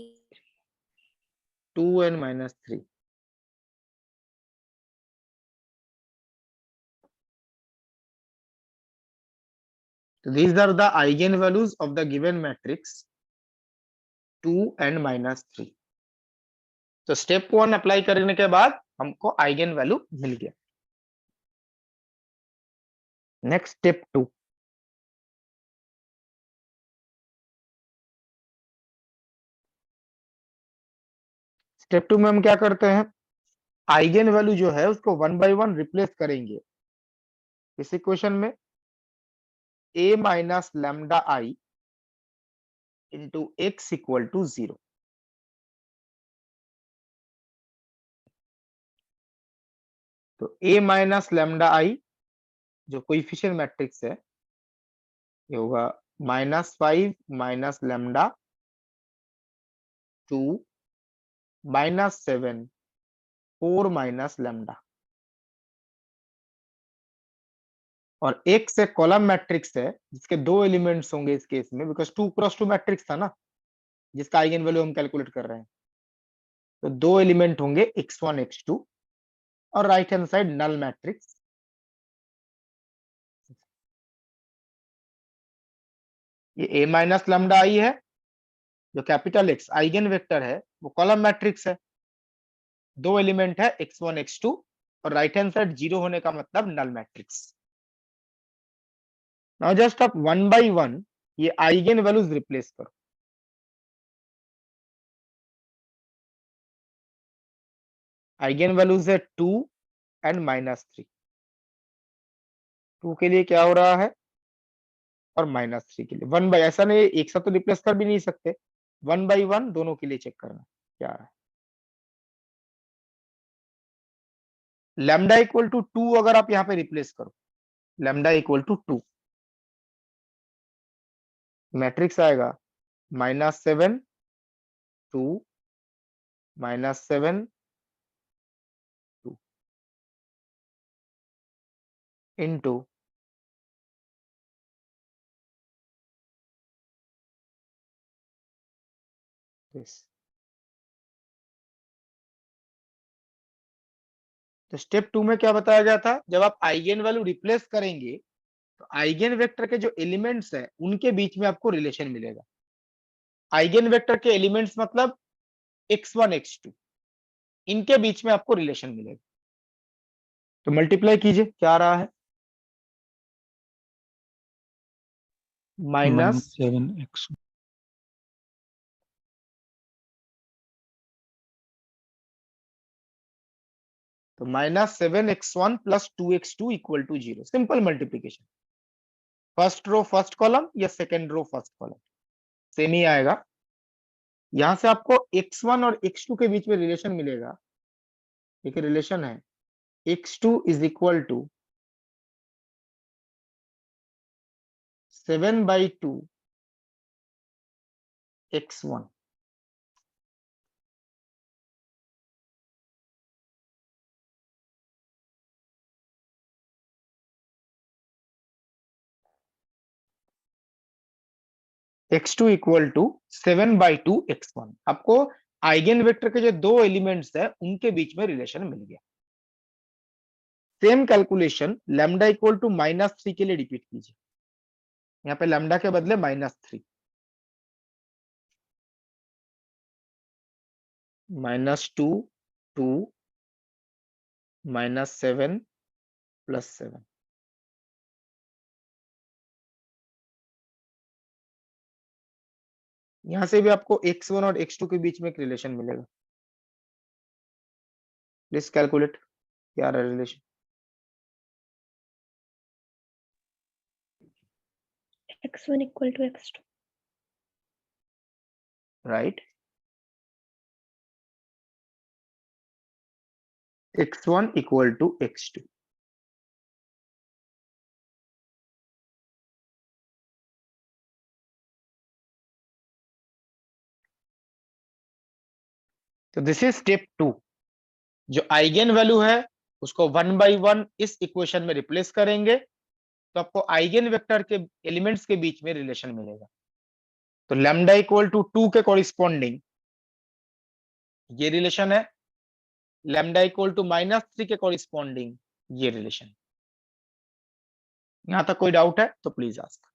2 and -3. So these are the eigenvalues of the given matrix 2 and -3. तो स्टेप 1 अप्लाई करने के बाद हमको आइगन वैल्यू मिल गया। नेक्स्ट स्टेप 2, स्टेप 2 में हम क्या करते हैं? आइगन वैल्यू जो है उसको 1 बाय 1 रिप्लेस करेंगे इस इक्वेशन में, a minus lambda i into x equal to 0। तो a माइनस लैम्डा i जो कोइफिशिएंट मैट्रिक्स है ये होगा -5 माइनस लैम्डा 2 -7 4 माइनस लैम्डा, और एक से कॉलम मैट्रिक्स है जिसके 2 एलिमेंट्स होंगे इस केस में, बिकॉज 2 क्रॉस 2 मैट्रिक्स था ना जिसका आइगन वैल्यू हम कैलकुलेट कर रहे हैं। तो 2 एलिमेंट होंगे x1 x2, और right hand side null matrix. ये a माइनस लैम्डा i है, जो कैपिटल X आइगन वेक्टर है वो कॉलम मैट्रिक्स है, 2 एलिमेंट है x1 x2, और राइट हैंड साइड 0 होने का मतलब नल मैट्रिक्स। नाउ जस्ट आप 1 बाय 1 ये आइगन वैल्यूज रिप्लेस करो। आइगन वैल्यूज है 2 एंड -3। 2 के लिए क्या हो रहा है और -3 के लिए 1 बाय, ऐसा नहीं एक साथ तो रिप्लेस कर भी नहीं सकते, 1 बाय 1 दोनों के लिए चेक करना क्या आ रहा है। लैम्डा इक्वल टू 2 अगर आप यहाँ पे रिप्लेस करो, लैम्डा इक्वल टू 2, मैट्रिक्स आएगा -7 2 -7 2 इंटू दिस। तो स्टेप 2 में क्या बताया गया था? जब आप आइगन वैल्यू रिप्लेस करेंगे तो आइगन वेक्टर के जो एलिमेंट्स हैं उनके बीच में आपको रिलेशन मिलेगा। आइगन वेक्टर के एलिमेंट्स मतलब x1 x2, इनके बीच में आपको रिलेशन मिलेगा। तो मल्टीप्लाई कीजिए, क्या आ रहा है? माइनस -7x तो -7x1 + 2x2 = 0, simple multiplication. First row first column या second row first column, same ही आएगा। यहां से आपको x1 और x2 के बीच में रिलेशन मिलेगा। एक रिलेशन है x2 is equal to 7/2 x1। x2 equal to 7/2 x1। आपको आइगेन वेक्टर के जो दो एलिमेंट्स है उनके बीच में रिलेशन मिल गया। Same calculation lambda equal to -3 के लिए रिपीट कीजिए। यहाँ पे लैम्डा के बदले -3, -2 2 -7 +7। यहां से भी आपको x1 और x2 के बीच में एक रिलेशन मिलेगा। प्लीज कैलकुलेट क्या रहा relation. x1 equal to x2. Right, x1 equal to x2। तो दिस इज स्टेप 2। जो आइगेन वैल्यू है उसको 1 by 1 इस इक्वेशन में रिप्लेस करेंगे तो आपको आइगेन वेक्टर के एलिमेंट्स के बीच में रिलेशन मिलेगा। तो लैम्डा इक्वल टू 2 के कॉरिस्पॉन्डिंग ये रिलेशन है, लैम्डा इक्वल टू -3 के कॉरिस्पॉन्डिंग ये रिलेशन। यहां तक कोई डाउट है तो प्लीज आस्क।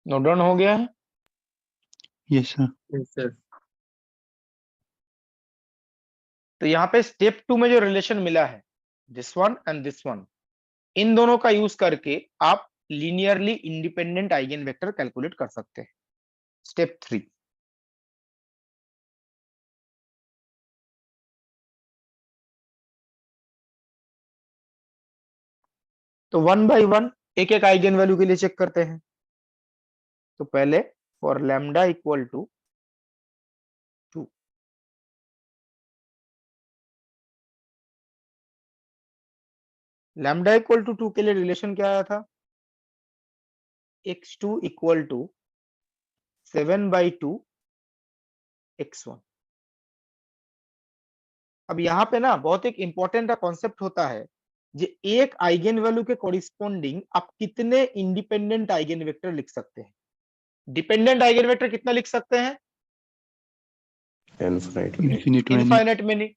नोट डाउन हो गया है? Yes, sir. तो यहाँ पे स्टेप 2 में जो रिलेशन मिला है this one and this one, इन दोनों का यूज करके आप linearly independent eigen vector calculate कर सकते हैं। स्टेप 3, तो 1 by 1 एक एक आइगेन वैल्यू के लिए चेक करते हैं। तो पहले for lambda equal to 2, lambda equal to 2 के लिए रिलेशन क्या आया था? x2 equal to 7/2 x1। अब यहाँ पे ना बहुत एक इंपॉर्टेंट कॉन्सेप्ट होता है, जो एक आइगेन वैल्यू के कॉरिस्पॉन्डिंग आप कितने इंडिपेंडेंट आइगेन वेक्टर लिख सकते हैं। डिपेंडेंट आइगेन वेक्टर कितना लिख सकते हैं? Infinite many. इनफाइनाइट में नहीं,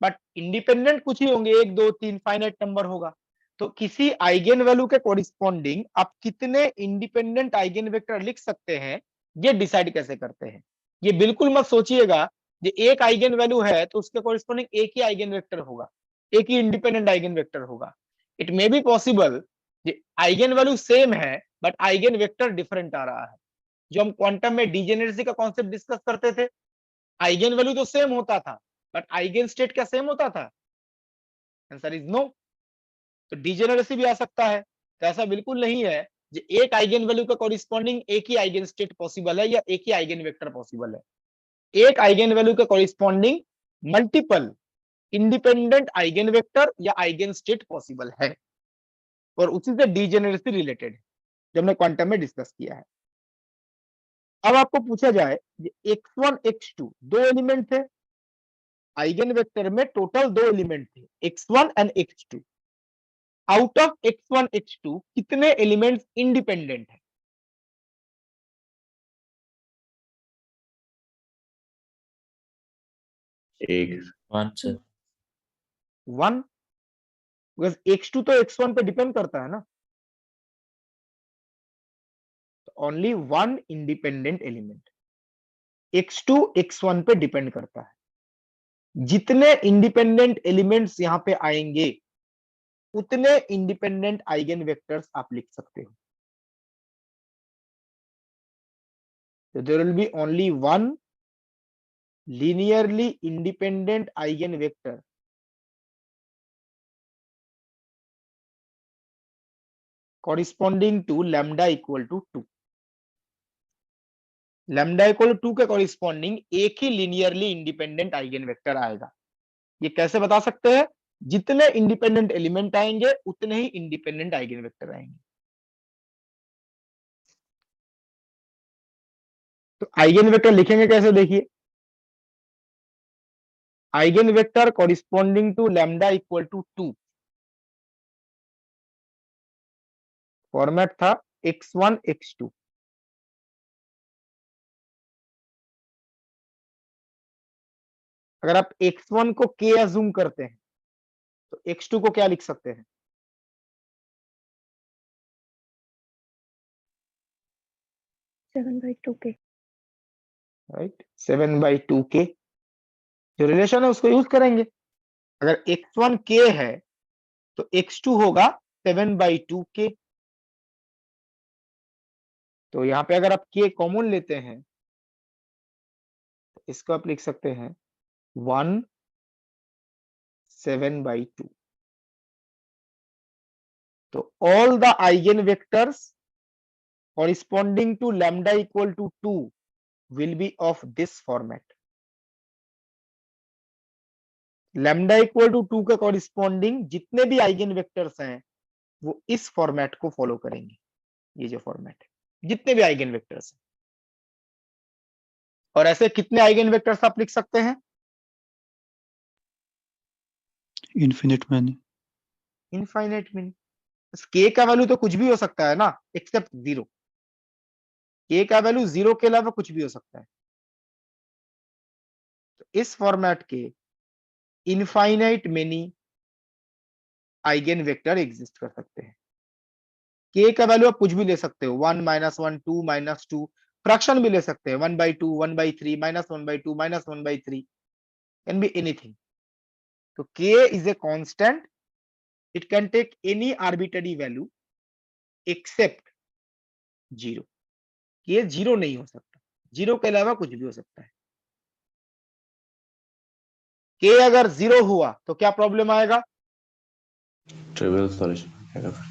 बट इंडिपेंडेंट कुछ ही होंगे, 1 2 3 फाइनाइट नंबर होगा। तो किसी आइगेन वैल्यू के कॉरिस्पॉन्डिंग आप कितने इंडिपेंडेंट आइगेन वेक्टर लिख सकते हैं, ये डिसाइड कैसे करते हैं। ये बिल्कुल मत सोचिएगा ये एक आइगेन वैल्यू है तो उसके कॉरिस्पॉन्डिंग एक ही आइगेन वेक्टर होगा, एक ही इंडिपेंडेंट आइगेन वेक्टर होगा। It may be possible eigen value same है बट आइगेन वेक्टर डिफरेंट आ रहा है। जो हम क्वांटम में डीजेनरेसी का कॉन्सेप्ट डिस्कस करते थे, आइगेन वैल्यू तो सेम होता था बट आइगेन स्टेट क्या सेम होता था? Answer is no. तो डीजेनरेसी भी आ सकता है। तो ऐसा बिल्कुल नहीं है जो एक आइगेन वैल्यू का कॉरिस्पॉन्डिंग एक ही आइगेन स्टेट पॉसिबल है या एक ही आइगेन वेक्टर पॉसिबल है। एक आइगेन वैल्यू के corresponding multiple independent eigen vector या आइगेन स्टेट पॉसिबल है। और उसी से डीजेनरेसी रिलेटेड है, जो हमने क्वांटम में डिस्कस किया है। अब आपको पूछा जाए x1 x2 दो एलिमेंट थे, आइगन वेक्टर में टोटल दो एलिमेंट थे x1 and x2। Out of x1 x2 कितने एलिमेंट्स इंडिपेंडेंट है? एक 1 सर। 1, बिकॉज x2 तो x1 पे डिपेंड करता है ना, only one independent element. x2 x1 पे डिपेंड करता है। जितने इंडिपेंडेंट एलिमेंट्स यहां पे आएंगे उतने इंडिपेंडेंट आइगन वेक्टर्स आप लिख सकते हो। So there will be only one linearly independent eigenvector corresponding to lambda equal to 2। Lambda equal to 2 के कॉरिस्पॉन्डिंग एक ही लीनियरली इंडिपेंडेंट आइगन वेक्टर आएगा। ये कैसे बता सकते हैं? जितने इंडिपेंडेंट एलिमेंट आएंगे उतने ही इंडिपेंडेंट आइगन वेक्टर आएंगे। तो आइगन वेक्टर लिखेंगे कैसे, देखिए, eigenvector corresponding to lambda equal to 2, format था x1 x2। अगर आप x1 को k अज्यूम करते हैं तो x2 को क्या लिख सकते हैं? 7/2k। राइट, 7/2k जो रिलेशन है उसको यूज करेंगे। अगर x1 k है तो x2 होगा 7/2k। तो यहां पे अगर आप k कॉमन लेते हैं तो इसको आप लिख सकते हैं 1 7/2। तो all the eigen vectors corresponding to lambda equal to 2 will be of this format। Lambda equal to 2 के कॉरिस्पॉन्डिंग जितने भी आइगन वेक्टर्स हैं वो इस फॉर्मेट को फॉलो करेंगे। ये जो फॉर्मेट है, जितने भी आइगन वेक्टर्स हैं। और ऐसे कितने आइगन वेक्टर्स आप लिख सकते हैं? infinite many। Infinite mini. k का वैल्यू तो कुछ भी हो सकता है ना, एक्सेप्ट 0। k का वैल्यू 0 के अलावा कुछ भी हो सकता है। तो इस फॉर्मेट के infinite many eigen vector exist कर सकते हैं। k का वैल्यू आप कुछ भी ले सकते हो, 1 -1 2 -2, फ्रैक्शन भी ले सकते हैं 1/2 1/3 -1/2 -1/3, कैन बी एनीथिंग। तो k is a constant, it can take any arbitrary value except 0। k 0 नहीं हो सकता, 0 के अलावा कुछ भी हो सकता है। k अगर 0 हुआ तो क्या प्रॉब्लम आएगा? Trivial solution.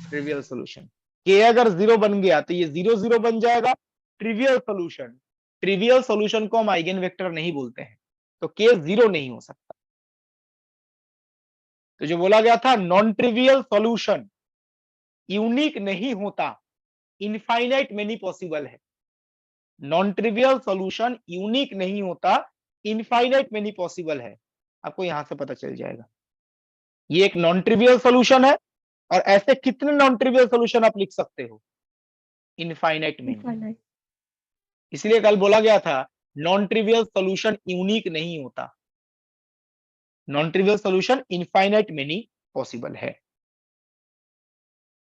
Trivial solution. k अगर 0 बन गया तो ये 0 0 बन जाएगा, ट्रिवियल सोल्यूशन। ट्रिवियल सोल्यूशन को हम आइगन वेक्टर नहीं बोलते हैं, तो k 0 नहीं हो सकता। तो जो बोला गया था नॉन ट्रिवियल सोल्यूशन यूनिक नहीं होता, इनफाइनाइट मेनी पॉसिबल है। नॉन ट्रिवियल सोल्यूशन यूनिक नहीं होता, इनफाइनाइट मेनी पॉसिबल है। आपको यहां से पता चल जाएगा ये एक नॉन ट्रिवियल सोल्यूशन है। और ऐसे कितने नॉन ट्रिवियल सोल्यूशन आप लिख सकते हो? Infinite many. Infinite। इसलिए कल बोला गया था नॉन ट्रिवियल सोल्यूशन यूनिक नहीं होता, non trivial solution infinite many possible है।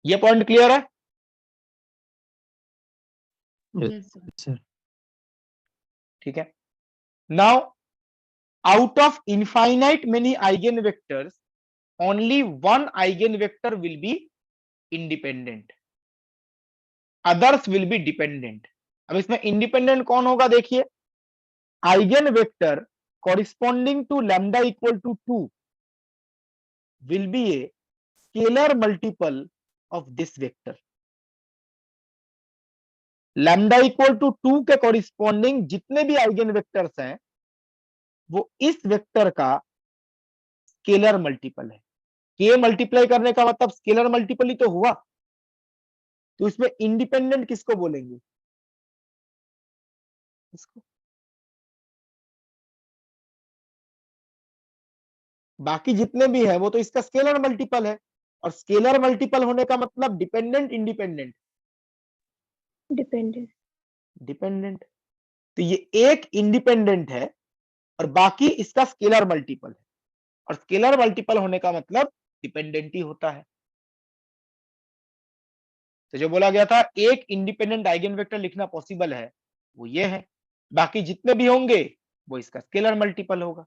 ये पॉइंट क्लियर है? सर। ठीक है। Now out of infinite many eigen vectors only one eigen vector will be independent, others will be dependent. अब इसमें independent कौन होगा? देखिए, eigen vector corresponding to lambda equal to 2 will be a scalar multiple of this vector। Lambda equal to 2 के corresponding जितने भी eigen vectors हैं वो इस वेक्टर का स्केलर मल्टीपल है। k मल्टीप्लाई करने का मतलब स्केलर मल्टीपल ही तो हुआ, तो इसमें इंडिपेंडेंट किसको बोलेंगे? इसको। बाकी जितने भी है वो तो इसका स्केलर मल्टीपल है, और स्केलर मल्टीपल होने का मतलब डिपेंडेंट इंडिपेंडेंट? डिपेंडेंट। डिपेंडेंट। तो ये एक इंडिपेंडेंट है और बाकी इसका स्केलर मल्टीपल है, और स्केलर मल्टीपल होने का मतलब डिपेंडेंट ही होता है। तो जो बोला गया था एक इंडिपेंडेंट आइगन वेक्टर लिखना पॉसिबल है वो ये है, बाकी जितने भी होंगे वो इसका स्केलर मल्टीपल होगा।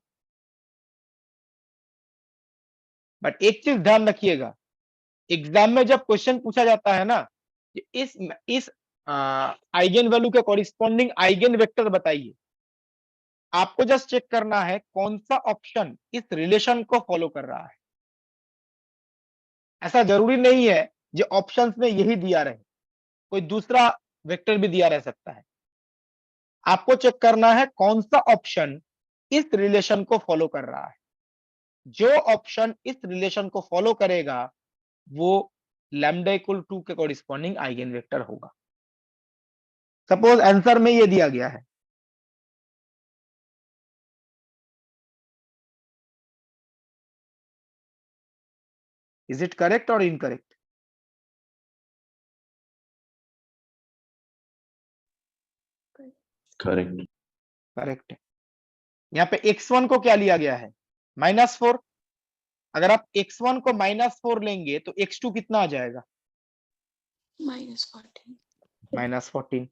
बट एक चीज ध्यान रखिएगा, एग्जाम में जब क्वेश्चन पूछा जाता है ना कि इस आइगन वैल्यू के कॉरिस्पॉन्डिंग आइगन वेक्टर बताइए, आपको जस्ट चेक करना है कौन सा ऑप्शन इस रिलेशन को फॉलो कर रहा है। ऐसा जरूरी नहीं है जो ऑप्शंस में यही दिया रहे, कोई दूसरा वेक्टर भी दिया रह सकता है। आपको चेक करना है कौन सा ऑप्शन इस रिलेशन को फॉलो कर रहा है। जो ऑप्शन इस रिलेशन को फॉलो करेगा वो लैम्डा इक्वल 2 के कॉरिस्पॉन्डिंग आइगन वेक्टर होगा। सपोज आंसर में ये दिया गया है, इज इट करेक्ट और इनकरेक्ट? करेक्ट। करेक्ट है। यहाँ पे x1 को क्या लिया गया है? -4। अगर आप x1 को -4 लेंगे तो x2 कितना आ जाएगा? -14।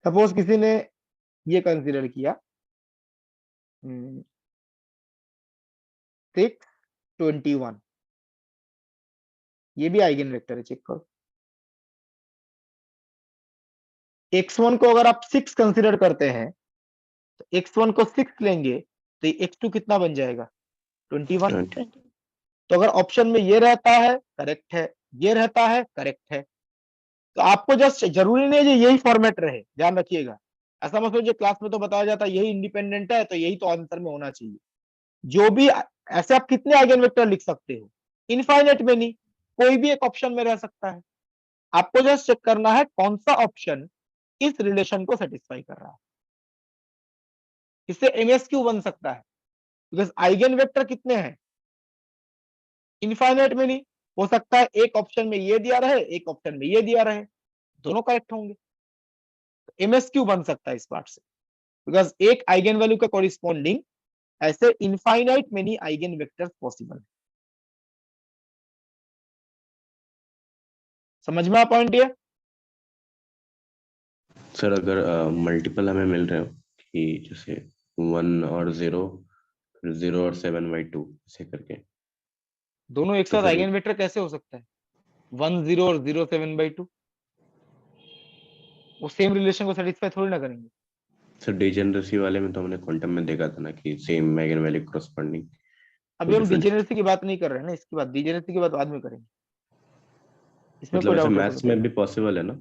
सपोज किसी ने ये कंसीडर किया 621, ये भी आइगन वेक्टर है, चेक करो। x1 को अगर आप 6 कंसीडर करते हैं तो x1 को 6 लेंगे तो x2 कितना बन जाएगा? 21। 20। तो अगर ऑप्शन में ये रहता है करेक्ट है, ये रहता है करेक्ट है, तो आपको जस्ट जरूरी नहीं है यही फॉर्मेट रहे, ध्यान रखिएगा। ऐसा मत सोचिए क्लास में तो बताया जाता है यही इंडिपेंडेंट है तो यही तो आंसर में होना चाहिए। जो भी ऐसे आप कितने आइगन वेक्टर लिख सकते हो? इनफाइनाइट में नहीं, कोई भी एक ऑप्शन में रह सकता है। आपको जस्ट चेक करना है कौन सा ऑप्शन इस रिलेशन को सेटिस्फाई कर रहा है। इससे एमएसक्यू बन सकता है, बिकॉज आइगन वेक्टर कितने हैं? इनफाइनाइट में नहीं, हो सकता है एक ऑप्शन में ये दिया रहे, एक ऑप्शन में ये दिया रहे, दोनों करेक्ट होंगे। एमएसक्यू बन सकता है इस पार्ट से, बिकॉज एक आइगन वैल्यू के कॉरिस्पॉन्डिंग ऐसे infinite many eigen vectors possible है। समझ में आ पॉइंट ये? सर अगर मल्टीपल हमें मिल रहे हो कि जैसे 1 और 0, फिर 0 और 7/2 ऐसे करके, दोनों एक तो साथ फिर आइगन वेक्टर कैसे हो सकता है? 1 0 और 0 7/2 वो सेम रिलेशन को सेटिस्फाई थोड़ी ना करेंगे। सर डिजेनरेसी वाले में तो हमने क्वांटम में देखा था ना कि सेम आइगन वैल्यू कॉरस्पॉन्डिंग अभी हम डिफरेंट, डिजेनरेसी की बात नहीं कर रहे हैं ना, इसकी बात डिजेनरेसी की बात बाद में करेंगे, इसमें मतलब कोई ऐसे डाउट नहीं मैथ्स में होना। भी पॉसिबल है ना?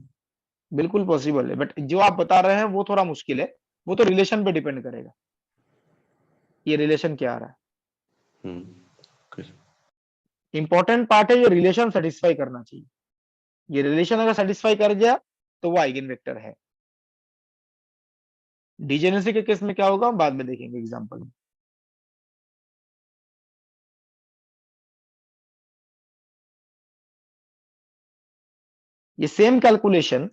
बिल्कुल पॉसिबल है, बट जो आप बता रहे हैं वो थोड़ा मुश्किल है, वो तो रिलेशन पे डिपेंड करेगा, ये रिलेशन क्या आ रहा है। okay. इंपॉर्टेंट पार्ट है ये रिलेशन सेटिस्फाई करना चाहिए। ये रिलेशन अगर सेटिस्फाई कर गया तो वो आइगन वेक्टर है। डिजेनरेसी के केस में क्या होगा हम बाद में देखेंगे एग्जांपल में। ये सेम कैलकुलेशन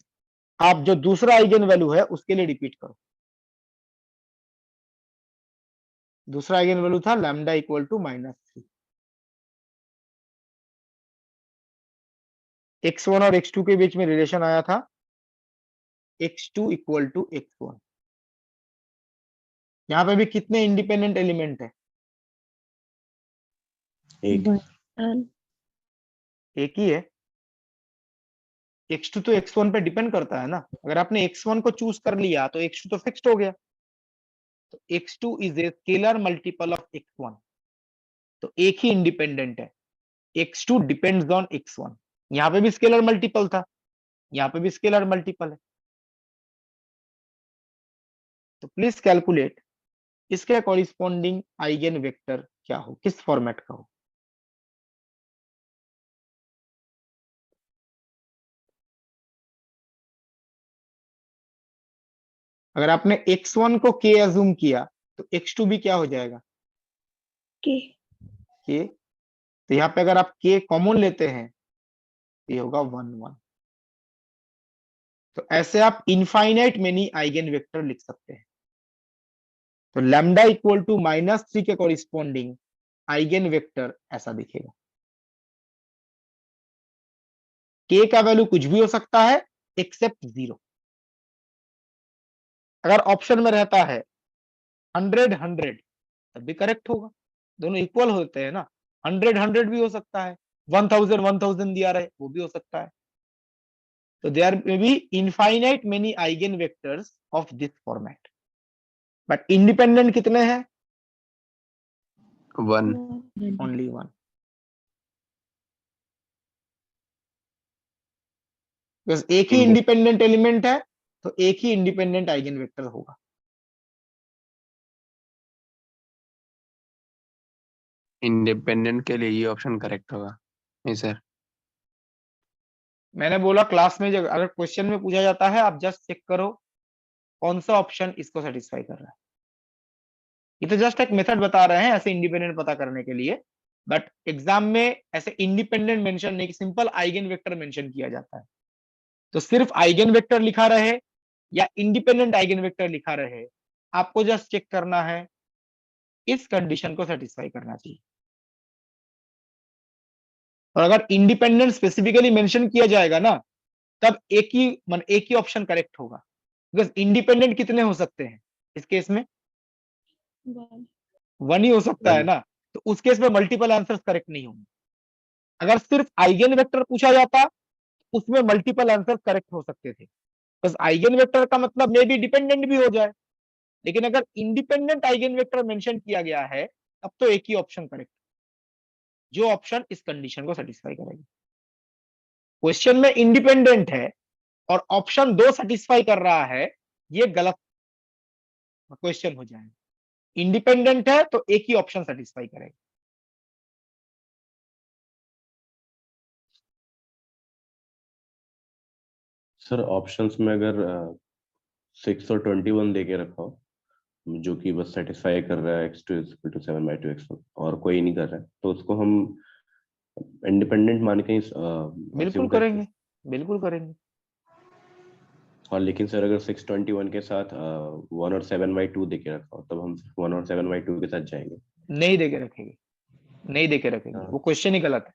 आप जो दूसरा आइगन वैल्यू है उसके लिए रिपीट करो। दूसरा आइगन वैल्यू था लैम्डा इक्वल टू -3। x1 और x2 के बीच में रिलेशन आया था x2 इक्वल टू x1। यहाँ पे भी कितने इंडिपेंडेंट एलिमेंट है? एक एक ही है। x2 तो x1 पे डिपेंड करता है ना, अगर आपने x1 को चूज कर लिया तो x2 तो फिक्स्ड हो गया। तो x2 is a scalar multiple of x1, तो एक ही इंडिपेंडेंट है। x2 depends on x1। यहाँ पे भी स्केलर मल्टीपल था, यहाँ पे भी स्केलर मल्टीपल है। तो प्लीज कैलकुलेट इसके कॉरिस्पॉन्डिंग आइगन वेक्टर क्या हो, किस फॉर्मेट का हो। अगर आपने x1 को k अज्यूम किया तो x2 भी क्या हो जाएगा, K. k। तो यहाँ पे अगर आप k कॉमन लेते हैं तो ये होगा 1 1। तो ऐसे आप इनफाइनाइट मेनी आइगन वेक्टर लिख सकते हैं। तो लैम्डा इक्वल टू -3 के कॉरिस्पॉन्डिंग आइगन वेक्टर ऐसा दिखेगा। k का वैल्यू कुछ भी हो सकता है एक्सेप्ट 0। अगर ऑप्शन में रहता है 100 100 तब भी करेक्ट होगा, दोनों इक्वल होते हैं ना। 100 100 भी हो सकता है, 1000 1000 दिया रहे वो भी हो सकता है। तो there may be infinite many eigenvectors of this format, but independent कितने हैं, 1 ओनली 1। बस एक ही इंडिपेंडेंट एलिमेंट है तो एक ही इंडिपेंडेंट आइगन वेक्टर होगा। इंडिपेंडेंट के लिए ये ऑप्शन करेक्ट होगा। नहीं सर, मैंने बोला क्लास में अगर क्वेश्चन में पूछा जाता है आप जस्ट चेक करो कौन सा ऑप्शन इसको सेटिस्फाई कर रहा है। ये तो जस्ट एक मेथड बता रहे हैं ऐसे इंडिपेंडेंट पता करने के लिए, बट एग्जाम में ऐसे इंडिपेंडेंट मेंशन नहीं, सिंपल आइगन वेक्टर मेंशन किया जाता है। तो सिर्फ आइगन वेक्टर लिखा रहे या इंडिपेंडेंट आइगन वेक्टर लिखा रहे, आपको जस्ट चेक करना है इस कंडीशन को सेटिस्फाई करना चाहिए। और अगर इंडिपेंडेंट स्पेसिफिकली मेंशन किया जाएगा ना तब एक ही ऑप्शन करेक्ट होगा, बिकॉज इंडिपेंडेंट कितने हो सकते हैं इस केस में, 1. 1 ही हो सकता है ना। तो उस केस में मल्टीपल आंसर्स करेक्ट नहीं होंगे। अगर सिर्फ आइगन वेक्टर पूछा जाता उसमें मल्टीपल आंसर करेक्ट हो सकते थे, बस आइगन वेक्टर का मतलब मे भी डिपेंडेंट भी हो जाए। लेकिन अगर इंडिपेंडेंट आइगन वेक्टर मेंशन किया गया है तब तो एक ही ऑप्शन करेक्ट, जो ऑप्शन इस कंडीशन को सेटिस्फाई करेगा। क्वेश्चन में इंडिपेंडेंट है और ऑप्शन 2 सेटिस्फाई कर रहा है, ये गलत क्वेश्चन हो जाएगा। इंडिपेंडेंट है तो एक ही ऑप्शन सेटिस्फाई करेगा। सर ऑप्शंस में अगर 6 और 21 दे के रखा हो जो कि बस सेटिस्फाई कर रहा है x2 = 7/2 x1 और कोई नहीं कर रहा है, तो उसको हम इंडिपेंडेंट मान के बिल्कुल करेंगे, बिल्कुल करेंगे। और लेकिन सर अगर 621 के साथ 1 और 7/2 दे के रखा हो तब हम 1 और 7/2 के साथ जाएंगे। नहीं देके रखेंगे, नहीं देके रखेंगे, वो क्वेश्चन ही गलत है।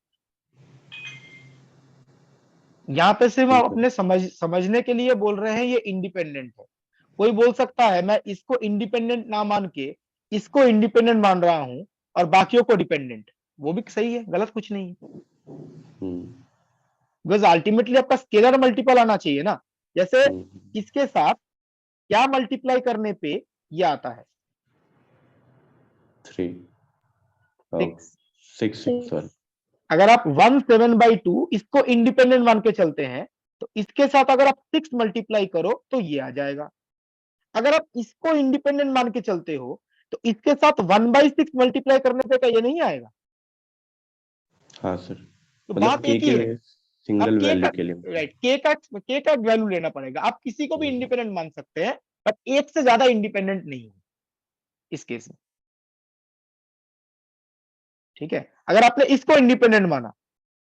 यहाँ पे सिर्फ आप अपने समझने के लिए बोल रहे हैं ये इंडिपेंडेंट है। कोई बोल सकता है मैं इसको इंडिपेंडेंट ना मान के इसको इंडिपेंडेंट मान रहा हूं और बाकियों को डिपेंडेंट, वो भी सही है, गलत कुछ नहीं है। बिकॉज अल्टीमेटली आपका स्केलर मल्टीपल आना चाहिए ना। जैसे इसके साथ क्या मल्टीप्लाई करने पे ये आता है 6। अगर आप 1 7/2 इसको इंडिपेंडेंट मान के चलते हैं तो इसके साथ अगर आप 6 मल्टीप्लाई करो तो ये आ जाएगा। अगर आप इसको इंडिपेंडेंट मान के चलते हो तो इसके साथ 1/6 मल्टीप्लाई करने पे क्या ये नहीं आएगा? हाँ सर, तो मतलब बात एक ही है, सिंगल वैल्यू के लिए राइट, के का वैल्यू लेना पड़ेगा। आप किसी को भी इंडिपेंडेंट मान सकते हैं बट एक से ज्यादा इंडिपेंडेंट नहीं है इस केस में। ठीक है, अगर आपने इसको इंडिपेंडेंट माना,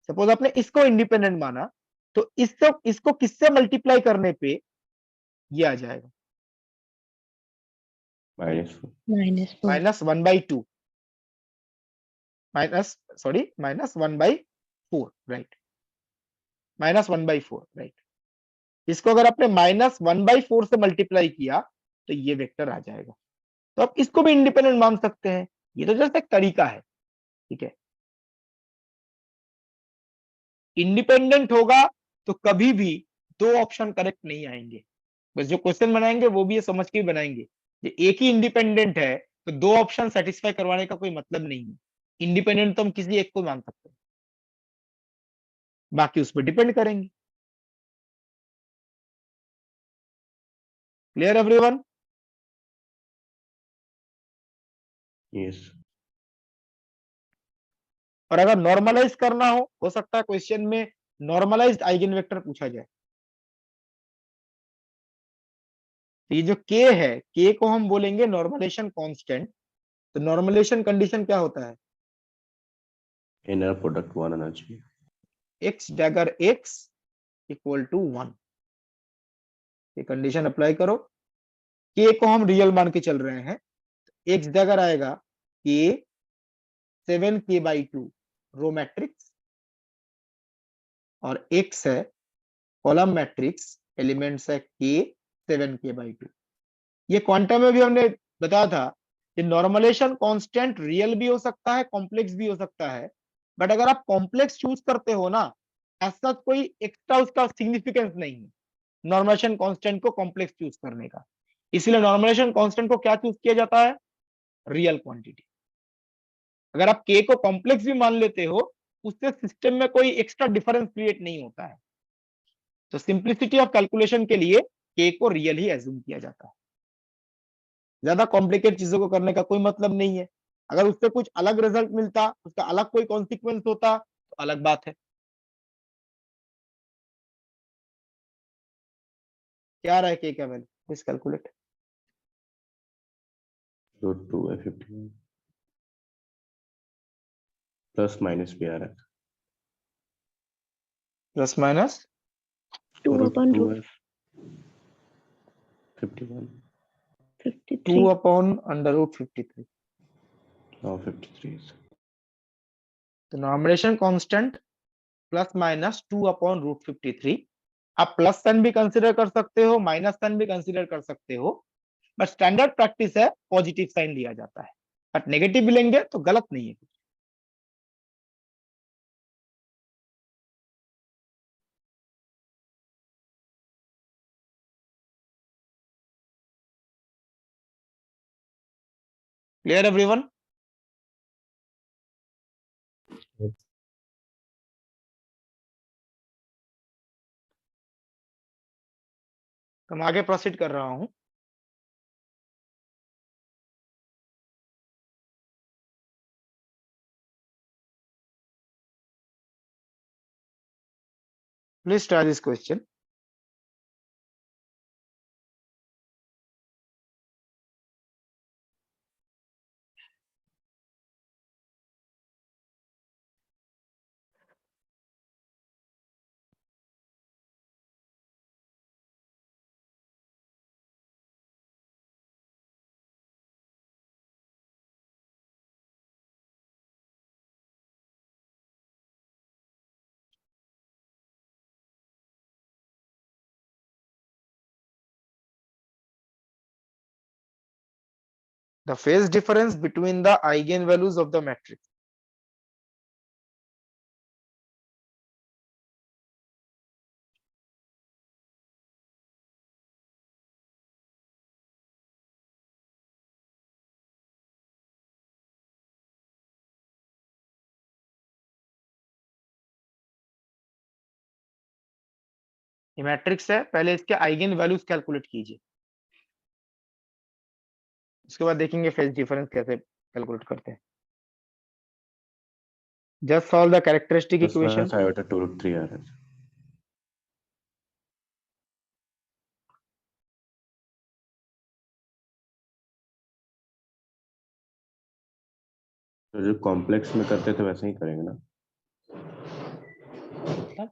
सपोज आपने इसको इंडिपेंडेंट माना, तो इसको किससे मल्टीप्लाई करने पे ये आ जाएगा -1/2 -1/4 राइट, -1/4 राइट। इसको अगर आपने -1/4 से मल्टीप्लाई किया तो ये वेक्टर आ जाएगा। तो आप इसको भी इंडिपेंडेंट मान सकते हैं, ये तो जस्ट एक तरीका है। ठीक है, इंडिपेंडेंट होगा तो कभी भी 2 ऑप्शन करेक्ट नहीं आएंगे। बस जो क्वेश्चन बनाएंगे वो भी ये समझ के बनाएंगे, ये एक ही इंडिपेंडेंट है तो 2 ऑप्शन सेटिस्फाई करवाने का कोई मतलब नहीं है। इंडिपेंडेंट तो हम किसी एक को मान सकते हैं, बाकी उस पर डिपेंड करेंगे। Clear everyone? यस। और अगर नॉर्मलाइज करना हो सकता है क्वेश्चन में नॉर्मलाइज्ड आइगन वेक्टर पूछा जाए। तो ये जो k है, k को हम बोलेंगे नॉर्मलाइजेशन कांस्टेंट। तो नॉर्मलाइजेशन कंडीशन क्या होता है? इनर प्रोडक्ट 1 आना चाहिए। x dagger x equal to 1। ये कंडीशन अप्लाई करो। k को हम रियल मान के चल रहे हैं। x डैगर आएगा k 7k/2 रो मैट्रिक्स, और x है कॉलम मैट्रिक्स, एलिमेंट्स है k 7k/2। ये क्वांटम में भी हमने बताया था कि नॉर्मलाइजेशन कांस्टेंट रियल भी हो सकता है, कॉम्प्लेक्स भी हो सकता है। बट अगर आप कॉम्प्लेक्स चूज करते हो ना, ऐसा कोई एक्स्ट्रा उसका सिग्निफिकेंस नहीं है नॉर्मलाइजेशन कांस्टेंट को कॉम्प्लेक्स चूज करने का। इसलिए नॉर्मलाइजेशन कांस्टेंट को क्या चूज किया जाता है? Real quantity. अगर आप k को कॉम्प्लेक्स भी मान लेते हो, उससे सिस्टम में कोई एक्स्ट्रा डिफरेंस क्रिएट नहीं होता है। तो सिंप्लिसिटी ऑफ कैलकुलेशन के लिए k को रियल ही एज्यूम किया जाता है। ज्यादा कॉम्प्लिकेट चीजों को करने का कोई मतलब नहीं है। अगर उससे कुछ अलग रिजल्ट मिलता, उसका अलग कोई कॉन्सिक्वेंस होता, तो अलग बात है। क्या रहा है k का वैल्यू? Please calculate. तो 2 है 51 प्लस माइनस भी आ रहा है। प्लस माइनस 2 upon √2 root है 51 2 53. Upon under root 53। और 53 तो normalization constant plus minus 2 upon root 53। आप प्लस साइन भी कंसीडर कर सकते हो, माइनस साइन भी कंसीडर कर सकते हो, बट स्टैंडर्ड प्रैक्टिस है पॉजिटिव साइन लिया जाता है। बट नेगेटिव भी लेंगे तो गलत नहीं है। Clear everyone? तो मैं आगे प्रोसीड कर रहा हूं। Please try this question. The phase difference between the eigenvalues of the matrix. ये मैट्रिक्स है, पहले इसके आइगन वैल्यूज कैलकुलेट कीजिए, उसके बाद देखेंगे फेज डिफरेंस कैसे कैलकुलेट करते हैं। Just solve the characteristic plus equation. Minus iota 2√3 आ रहा है। तो जो कॉम्प्लेक्स में करते थे वैसे ही करेंगे ना? मतलब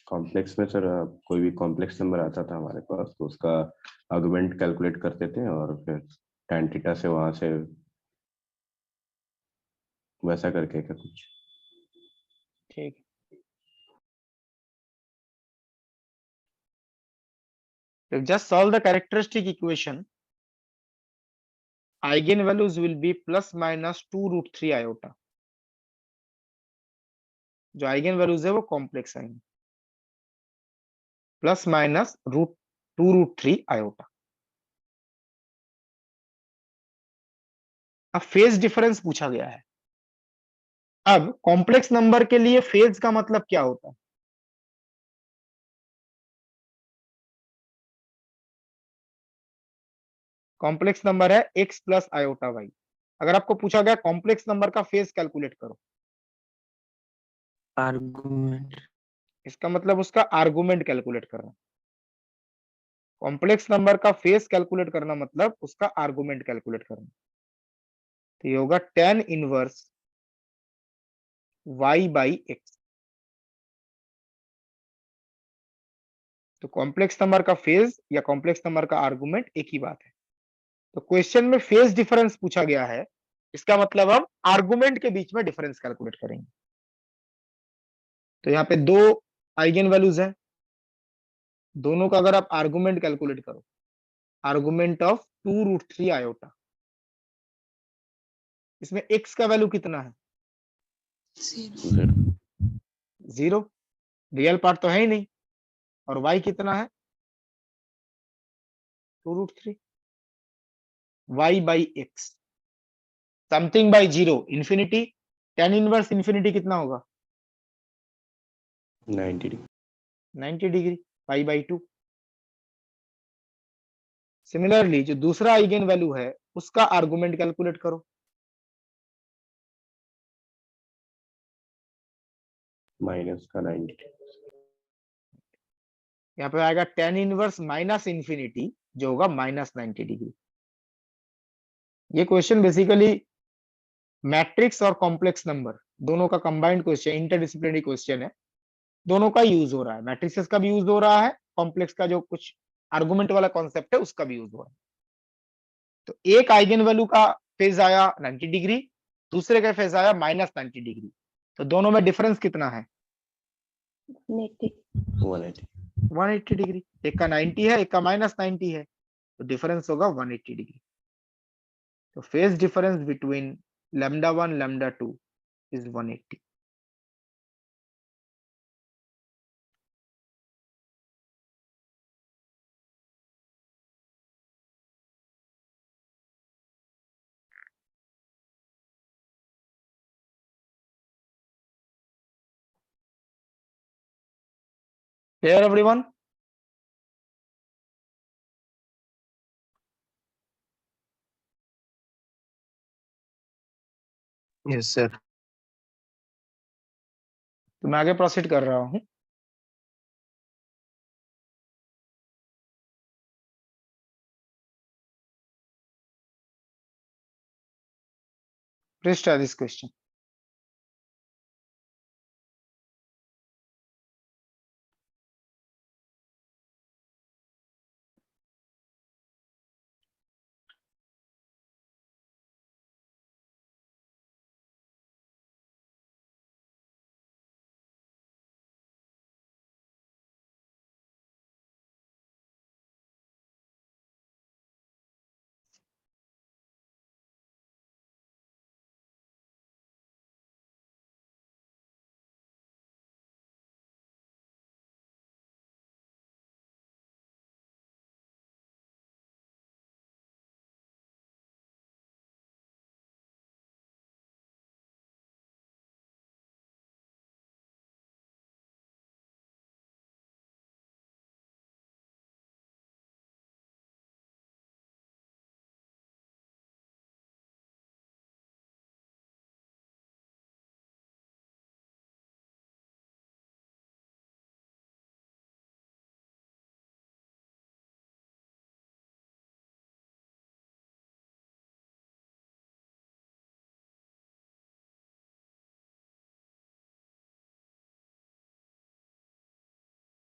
कॉम्प्लेक्स में सर कोई भी कॉम्प्लेक्स नंबर आता था हमारे पास तो उसका आर्गुमेंट कैलकुलेट करते थे और फिर tan थीटा से वहां से वैसा करके क्या कुछ। ठीक है, just solve the characteristic equation. Eigen values will be plus minus 2√3 iota. जो आइगन वैल्यूज है वो कॉम्प्लेक्स आएंगे, प्लस माइनस √2√3 आयोटा। अब फेज डिफरेंस पूछा गया है। अब कॉम्प्लेक्स नंबर के लिए फेज का मतलब क्या होता है? कॉम्प्लेक्स नंबर है x प्लस आयोटा y। अगर आपको पूछा गया कॉम्प्लेक्स नंबर का फेज कैलकुलेट करो, आर्गुमेंट। इसका मतलब उसका आर्गुमेंट कैलकुलेट करना। कॉम्प्लेक्स नंबर का फेस कैलकुलेट करना मतलब उसका आर्गुमेंट कैलकुलेट करना। तो ये होगा tan inverse y by x. तो कॉम्प्लेक्स नंबर का फेज या कॉम्प्लेक्स नंबर का आर्गुमेंट एक ही बात है। तो क्वेश्चन में फेज डिफरेंस पूछा गया है, इसका मतलब हम आर्गुमेंट के बीच में डिफरेंस कैलकुलेट करेंगे। तो यहाँ पे दो आइगन वैल्यूज हैं, दोनों का अगर आप आर्गुमेंट कैलकुलेट करो, आर्गुमेंट ऑफ 2√3 आयोटा, इसमें x का वैल्यू कितना है? 0, रियल पार्ट तो है ही नहीं। और y कितना है? 2√3 y by x, something by 0 infinity, tan inverse infinity कितना होगा? 90 degree. 90 degree, pi by 2। Similarly जो दूसरा आइगन वैल्यू है उसका आर्गुमेंट कैलकुलेट करो। माइनस का 90 यहाँ पे आएगा tan इनवर्स माइनस इंफिनिटी, जो होगा -90 डिग्री। ये क्वेश्चन बेसिकली मैट्रिक्स और कॉम्प्लेक्स नंबर दोनों का कंबाइंड क्वेश्चन, इंटरडिसिप्लिनरी क्वेश्चन है। दोनों का यूज हो रहा है, मैट्रिक्स का भी यूज हो रहा है, कॉम्प्लेक्स का जो कुछ आर्गुमेंट वाला कॉन्सेप्ट है उसका भी यूज हो रहा है। तो एक आइगन वैल्यू का फेज आया 90 डिग्री, दूसरे का फेज आया -90 डिग्री। तो दोनों में डिफरेंस कितना है? 180। 180 डिग्री। एक का 90 है, एक का -90 है, तो डिफरेंस होगा 180 डिग्री। तो phase difference between λ1 λ2 is 180। Clear everyone? Yes sir. तो मैं आगे प्रोसीड कर रहा हूं। Please try this question.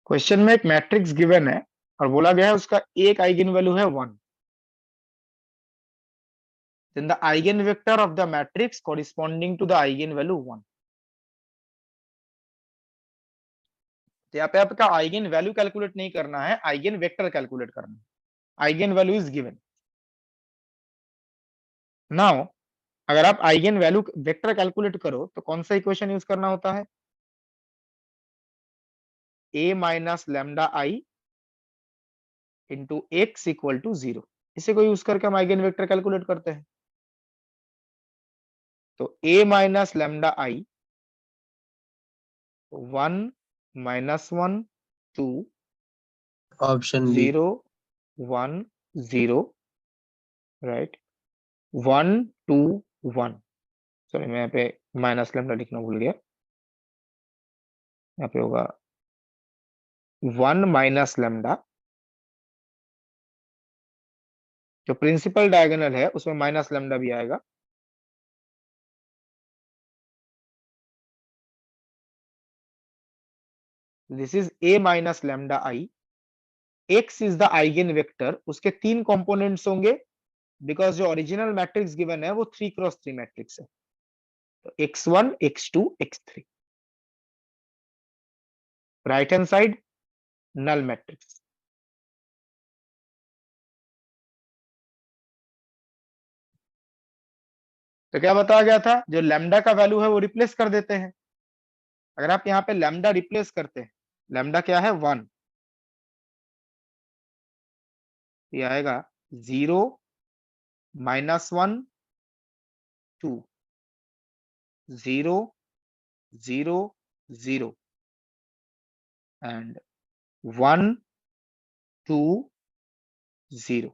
Question में एक मैट्रिक्स गिवन है और बोला गया है उसका एक आइगन वैल्यू है 1। Then the eigenvector of the matrix corresponding to the eigenvalue 1. तो यहाँ पे आपका आइगन वैल्यू कैलकुलेट नहीं करना है, आइगन वेक्टर कैलकुलेट करना है। Eigen value is given. Now अगर आप आइगन वैल्यू वेक्टर कैलकुलेट करो तो कौन सा इक्वेशन यूज करना होता है? a minus lambda I into x equal to 0। इसे को यूज करके हम आइगन वेक्टर कैलकुलेट करते हैं। तो a minus lambda I 1 -1 2 option B. 0 1 0 right, 1 2 1। Sorry मैं यहाँ पे माइनस लैम्डा लिखना भूल गया। यहाँ पे होगा 1 माइनस लैम्डा जो प्रिंसिपल डायगोनल है उसमें माइनस लैम्डा भी आएगा। This is a minus lambda i। x is the eigen vector, उसके 3 कंपोनेंट्स होंगे बिकॉज जो ओरिजिनल मैट्रिक्स गिवन है वो 3x3 मैट्रिक्स है। तो x1 x2 x3, right hand side null matrix. तो क्या बताया गया था, जो लैम्डा का वैल्यू है वो रिप्लेस कर देते हैं। अगर आप यहाँ पे लैम्डा रिप्लेस करते हैं, लैम्डा क्या है 1, ये आएगा 0 -1 2 0 0 0 एंड 1 2 0।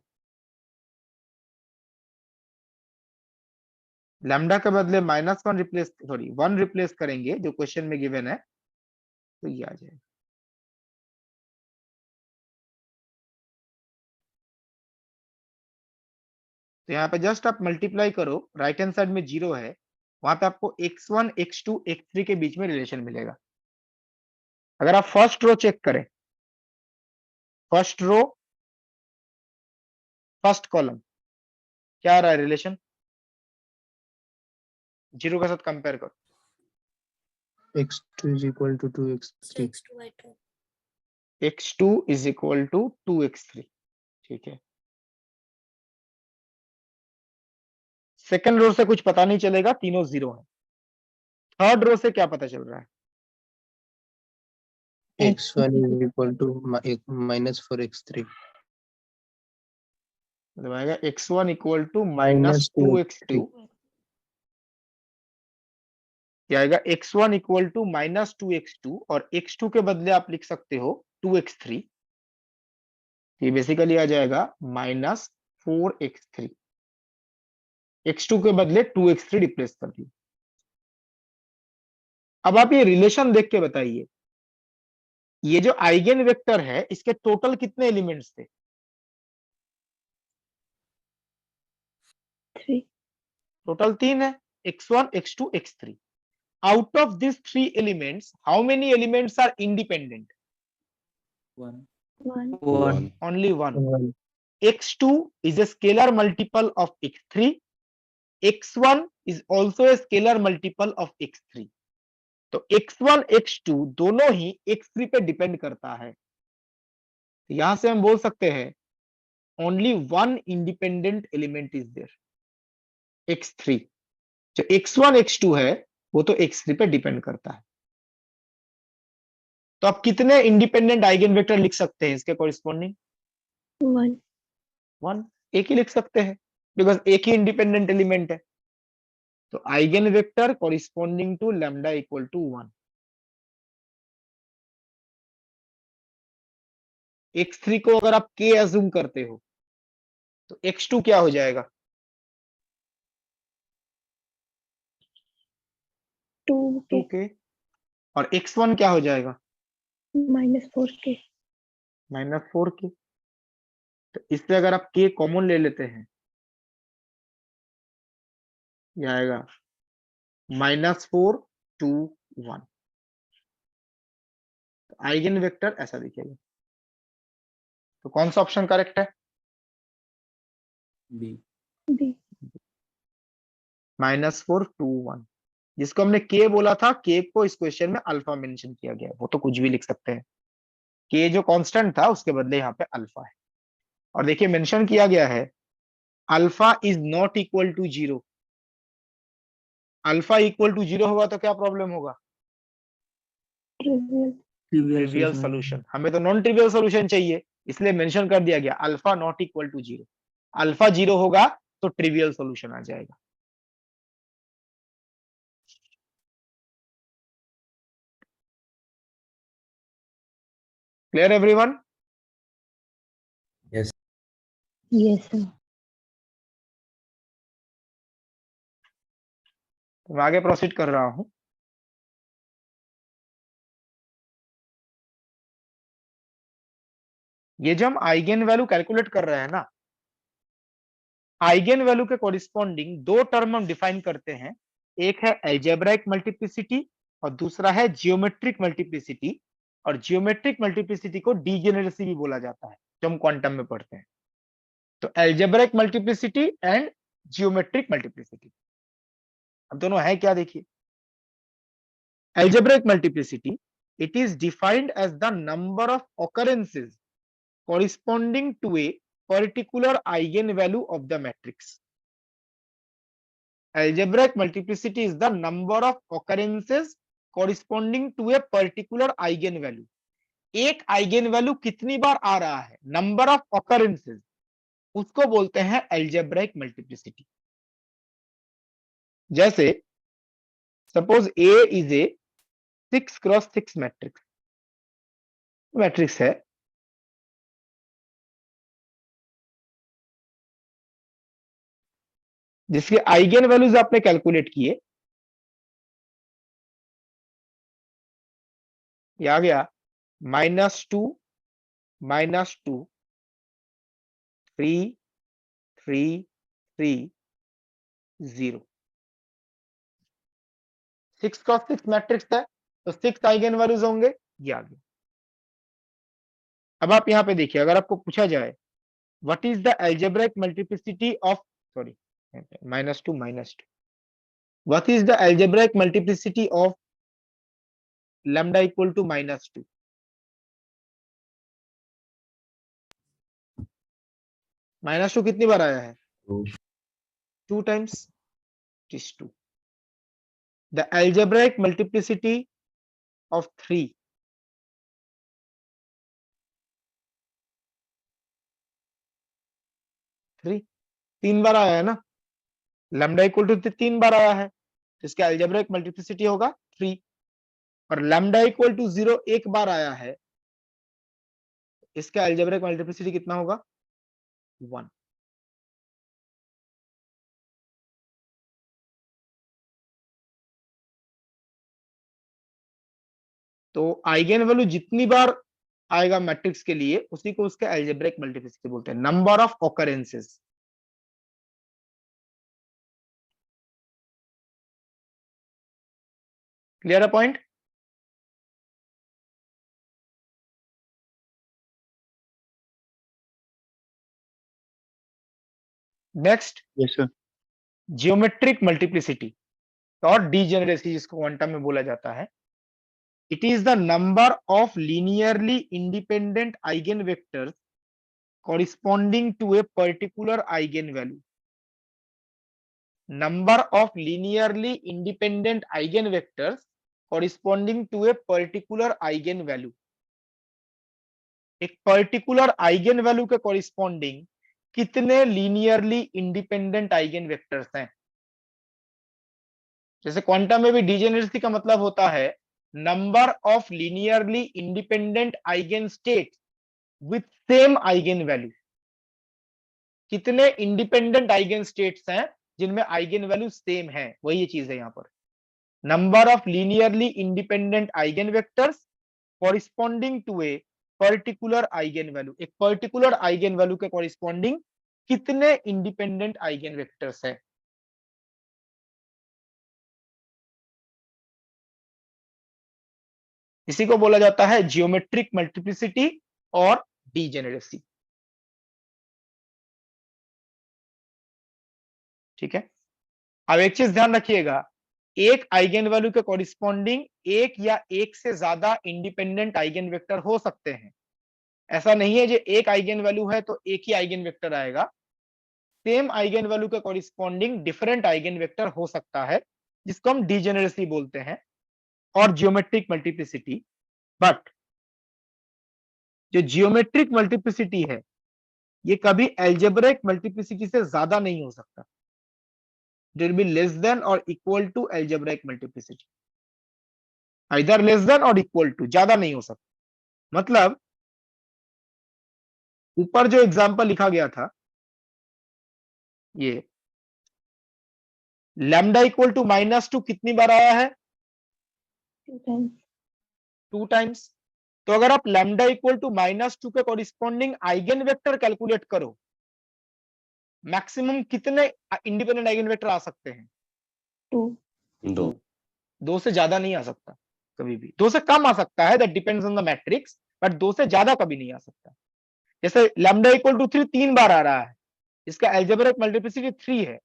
लैम्डा के बदले -1 रिप्लेस, सॉरी 1 रिप्लेस करेंगे जो क्वेश्चन में गिवन है, तो ये आ जाएगा। तो यहाँ पे जस्ट आप मल्टीप्लाई करो, राइट हैंड साइड में 0 है, वहां पे आपको x1 x2 x3 के बीच में रिलेशन मिलेगा। अगर आप फर्स्ट रो चेक करें, फर्स्ट रो फर्स्ट कॉलम, क्या आ रहा है रिलेशन, 0 के साथ कंपेयर करो। x2 is equal to 2x3. x2 is equal to 2x3, ठीक है। सेकंड रो से कुछ पता नहीं चलेगा, तीनों 0 है। थर्ड रो से क्या पता चल रहा है, x1 is equal to -4x3. मतलब आएगा x1 equal to Minus -2x2, क्या आएगा x1 इक्वल टू -2x2, और x2 के बदले आप लिख सकते हो 2x3, ये बेसिकली आ जाएगा -4x3। x2 के बदले 2x3 रिप्लेस कर दिया। अब आप ये रिलेशन देख के बताइए, ये जो आइगेन वेक्टर है इसके टोटल कितने एलिमेंट्स थे, 3 टोटल 3 है, x1 x2 x3। Out of this 3 elements how many elements are independent, 1 1 only 1। 1. x2 is a scalar multiple of x3, x1 is also a scalar multiple of x3। तो x1 x2 दोनों ही x3 पे depend करता है। तो यहां से हम बोल सकते हैं only 1 independent element is there, x3। जो x1 x2 है वो तो x3 पे डिपेंड करता है। तो आप कितने इंडिपेंडेंट आइगेन वेक्टर लिख सकते हैं इसके कॉरिस्पॉन्डिंग, 1 1, एक ही लिख सकते हैं बिकॉज एक ही इंडिपेंडेंट एलिमेंट है। तो eigen vector corresponding to lambda equal to 1। x3 को अगर आप k अज्यूम करते हो तो x2 क्या हो जाएगा, 2 के k, और x1 क्या हो जाएगा, -4 के -4k। तो इससे अगर आप k कॉमन ले लेते हैं, ये आएगा -4 2 1। तो आइगेन वेक्टर ऐसा दिखेगा। तो कौन सा ऑप्शन करेक्ट है, बी -4 2 1। जिसको हमने k बोला था, k को इस क्वेश्चन में अल्फा मेंशन किया गया है, वो तो कुछ भी लिख सकते हैं। k जो कांस्टेंट था उसके बदले यहाँ पे अल्फा है। और देखिए मेंशन किया गया है alpha is not equal to 0। Alpha equal to 0 होगा तो क्या प्रॉब्लम होगा, ट्रिवियल ट्रिवियल सॉल्यूशन। हमें तो नॉन ट्रिवियल सॉल्यूशन चाहिए, इसलिए मेंशन कर दिया गया alpha not equal to 0। Alpha 0 होगा तो ट्रिवियल सॉल्यूशन आ जाएगा। Clear everyone, yes sir. तो मैं आगे प्रोसीड कर रहा हूं। ये जो हम आइगेन वैल्यू कैलकुलेट कर रहे हैं ना, आइगन वैल्यू के कोरिस्पॉन्डिंग दो टर्म हम डिफाइन करते हैं, एक है एल्जेब्राइक मल्टीप्लिसिटी और दूसरा है जियोमेट्रिक मल्टीप्लिसिटी। और जियोमेट्रिक मल्टीप्लिसिटी को डीजेनेरेसी भी बोला जाता है, जो हम क्वांटम में पढ़ते हैं। तो algebraic multiplicity and geometric multiplicity, अब दोनों है क्या देखिए। Algebraic multiplicity, it is defined as the number of occurrences corresponding to a particular eigenvalue of the matrix. Algebraic multiplicity is the number of occurrences corresponding to a particular eigenvalue. एक eigenvalue कितनी बार आ रहा है, number of occurrences, उसको बोलते हैं algebraic multiplicity। जैसे suppose A is a 6 cross 6 matrix है, जिसके आइगन वैल्यूज आपने कैलकुलेट किए, ये आ गया -2 -2 3 3 3 0। 6 क्रॉस 6 मैट्रिक्स है तो 6 आइगन वैल्यूज होंगे, ये आ गया। अब आप यहां पे देखिए, अगर आपको पूछा जाए what is the algebraic multiplicity of sorry -2 what is the algebraic multiplicity of lambda equal to -2, -2 कितनी बार आया है, 2 times, it is 2। The algebraic multiplicity of 3, तीन बार आया है ना, लैम्डा इक्वल टू 3 बार आया है, तो इसका एल्जेब्राइक मल्टीप्लिसिटी होगा 3। और लैम्डा इक्वल टू 0 एक बार आया है, इसका एल्जेब्राइक मल्टीप्लिसिटी कितना होगा, 1। तो आइगन वैल्यू जितनी बार आएगा मैट्रिक्स के लिए, उसी को उसका एल्जेब्राइक मल्टीप्लिसिटी बोलते हैं, नंबर ऑफ ऑकरेंसेस। क्लियर है point? Next, Yes, sir. Geometric multiplicity और डीजेनरेसी, जिसको क्वांटम में बोला जाता है। It is the number of linearly independent eigen vectors corresponding to a particular eigenvalue. Number of linearly independent eigenvectors corresponding to a particular eigenvalue. एक particular eigenvalue के corresponding कितने linearly independent eigen vectors हैं। जैसे quantum में भी degeneracy का मतलब होता है number of linearly independent eigen states with same eigen value. कितने इंडिपेंडेंट आइगन स्टेट्स हैं जिनमें आइगन वैल्यू सेम है, वही ये चीज है यहाँ पर। Number of linearly independent eigenvectors corresponding to a particular eigenvalue. एक पर्टिकुलर आइगन वैल्यू के कॉरिस्पॉन्डिंग कितने इंडिपेंडेंट आइगन वेक्टर्स है। इसी को बोला जाता है जियोमेट्रिक मल्टीप्लिसिटी और डीजेनरेसी। ठीक है, अब एक चीज ध्यान रखिएगा, एक आइगन वैल्यू के कॉरिस्पॉन्डिंग एक या एक से ज्यादा इंडिपेंडेंट आइगन वेक्टर हो सकते हैं। ऐसा नहीं है जो एक आइगन वैल्यू है तो एक ही आइगन वेक्टर आएगा। सेम आइगन वैल्यू के कॉरिस्पॉन्डिंग डिफरेंट आइगन वेक्टर हो सकता है, जिसको हम डीजेनरेसी बोलते हैं और जियोमेट्रिक मल्टीप्लिसिटी। बट जो जियोमेट्रिक मल्टीप्लिसिटी है ये कभी एल्जेब्रिक मल्टीप्लिसिटी से ज्यादा नहीं हो सकता। It will be less than or equal to algebraic multiplicity, either less than or equal to, ज्यादा नहीं हो सकता। मतलब ऊपर जो एग्जांपल लिखा गया था, ये लैम्डा इक्वल टू -2 कितनी बार आया है, 2 times. 2 टाइम्स। तो अगर आप लैम्डा इक्वल टू -2 के कॉरिस्पॉन्डिंग आइगन वेक्टर कैलकुलेट करो मैक्सिमम कितने इंडिपेंडेंट आइगन वेक्टर आ सकते हैं? 2 दो से ज्यादा नहीं आ सकता कभी भी। 2 से कम आ सकता है, that depends on the matrix, but 2 से ज्यादा कभी नहीं आ सकता। जैसे लैम्डा इक्वल टू 3 3 बार आ रहा है, इसका अलजेब्रिक मल्टीप्लिसिटी 3 है,